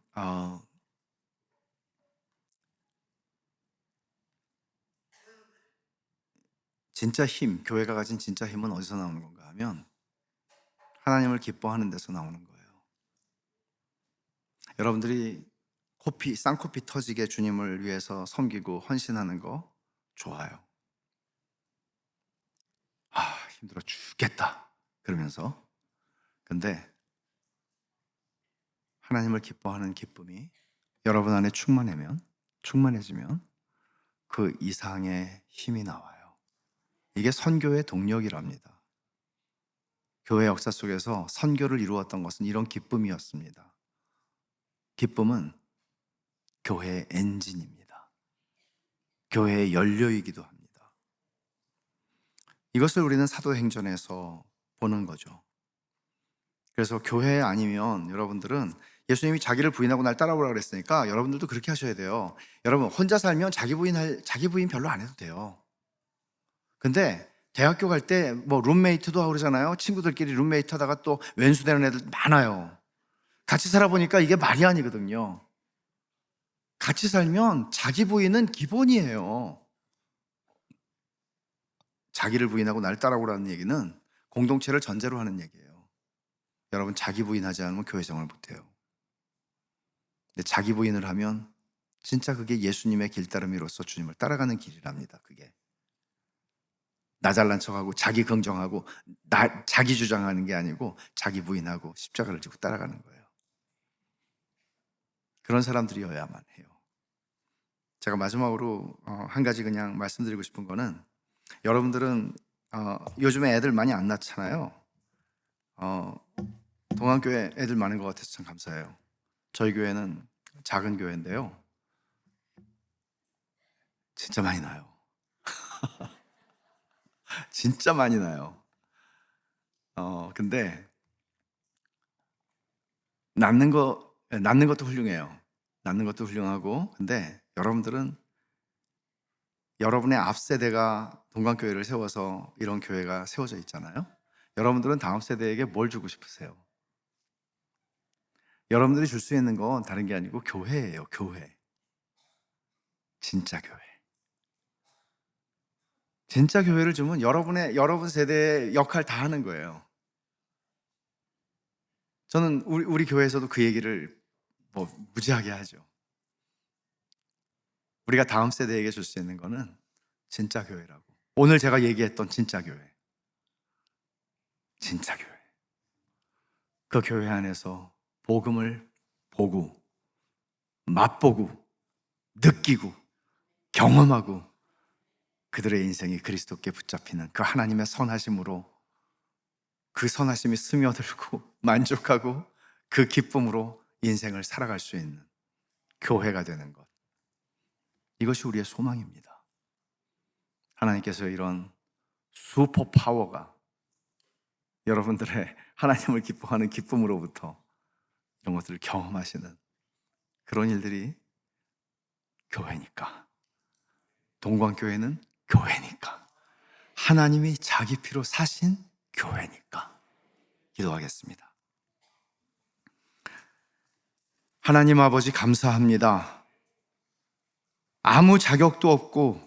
진짜 힘, 교회가 가진 진짜 힘은 어디서 나오는 건가 하면 하나님을 기뻐하는 데서 나오는 거예요. 여러분들이 쌍코피 터지게 주님을 위해서 섬기고 헌신하는 거 좋아요. 힘들어 죽겠다 그러면서. 근데 하나님을 기뻐하는 기쁨이 여러분 안에 충만해지면 그 이상의 힘이 나와요. 이게 선교의 동력이랍니다. 교회 역사 속에서 선교를 이루었던 것은 이런 기쁨이었습니다. 기쁨은 교회의 엔진입니다. 교회의 연료이기도 합니다. 이것을 우리는 사도행전에서 보는 거죠. 그래서 교회 아니면 여러분들은, 예수님이 자기를 부인하고 날 따라오라 그랬으니까 여러분들도 그렇게 하셔야 돼요. 여러분 혼자 살면 자기 부인 별로 안 해도 돼요. 근데 대학교 갈 때 뭐 룸메이트도 하고 그러잖아요. 친구들끼리 룸메이트 하다가 또 왼수되는 애들 많아요. 같이 살아보니까 이게 말이 아니거든요. 같이 살면 자기 부인은 기본이에요. 자기를 부인하고 날 따라오라는 얘기는 공동체를 전제로 하는 얘기예요. 여러분, 자기 부인하지 않으면 교회 생활 못해요. 근데 자기 부인을 하면 진짜 그게 예수님의 길따름이로서 주님을 따라가는 길이랍니다. 그게 나 잘난 척하고 자기 긍정하고 자기 주장하는 게 아니고 자기 부인하고 십자가를 지고 따라가는 거예요. 그런 사람들이어야만 해요. 제가 마지막으로 한 가지 그냥 말씀드리고 싶은 거는, 여러분들은 요즘에 애들 많이 안 낳잖아요. 동안교회 애들 많은 것 같아서 참 감사해요. 저희 교회는 작은 교회인데요. 진짜 많이 나요. 진짜 많이 나요. 근데 낳는 것도 훌륭해요. 낳는 것도 훌륭하고, 근데 여러분들은 여러분의 앞 세대가 동방교회를 세워서 이런 교회가 세워져 있잖아요. 여러분들은 다음 세대에게 뭘 주고 싶으세요? 여러분들이 줄 수 있는 건 다른 게 아니고 교회예요. 교회. 진짜 교회. 진짜 교회를 주면 여러분 세대의 역할 다 하는 거예요. 저는 우리 교회에서도 그 얘기를 무지하게 하죠. 우리가 다음 세대에게 줄 수 있는 거는 진짜 교회라고. 오늘 제가 얘기했던 진짜 교회. 진짜 교회. 그 교회 안에서 복음을 보고, 맛보고, 느끼고, 경험하고, 그들의 인생이 그리스도께 붙잡히는 그 하나님의 선하심으로, 그 선하심이 스며들고 만족하고 그 기쁨으로 인생을 살아갈 수 있는 교회가 되는 것. 이것이 우리의 소망입니다. 하나님께서 이런 슈퍼 파워가 여러분들의 하나님을 기뻐하는 기쁨으로부터 이런 것들을 경험하시는 그런 일들이 교회니까, 동광교회는 교회니까, 하나님이 자기 피로 사신 교회니까. 기도하겠습니다. 하나님 아버지, 감사합니다. 아무 자격도 없고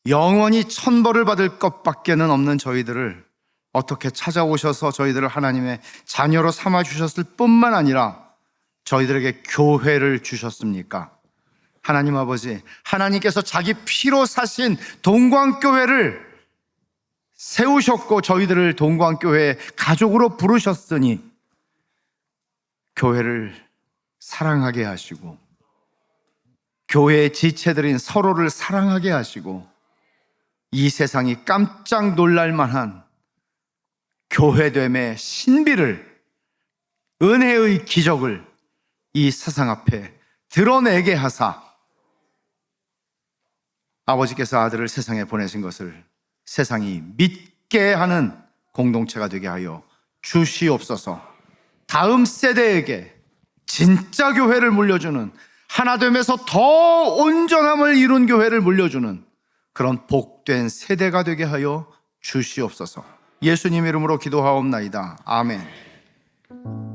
영원히 천벌을 받을 것밖에는 없는 저희들을 어떻게 찾아오셔서 저희들을 하나님의 자녀로 삼아주셨을 뿐만 아니라 저희들에게 교회를 주셨습니까? 하나님 아버지, 하나님께서 자기 피로 사신 동광교회를 세우셨고 저희들을 동광교회의 가족으로 부르셨으니 교회를 사랑하게 하시고, 교회의 지체들인 서로를 사랑하게 하시고, 이 세상이 깜짝 놀랄 만한 교회됨의 신비를, 은혜의 기적을 이 세상 앞에 드러내게 하사 아버지께서 아들을 세상에 보내신 것을 세상이 믿게 하는 공동체가 되게 하여 주시옵소서. 다음 세대에게 진짜 교회를 물려주는, 하나됨에서 더 온전함을 이룬 교회를 물려주는 그런 복된 세대가 되게 하여 주시옵소서. 예수님 이름으로 기도하옵나이다. 아멘.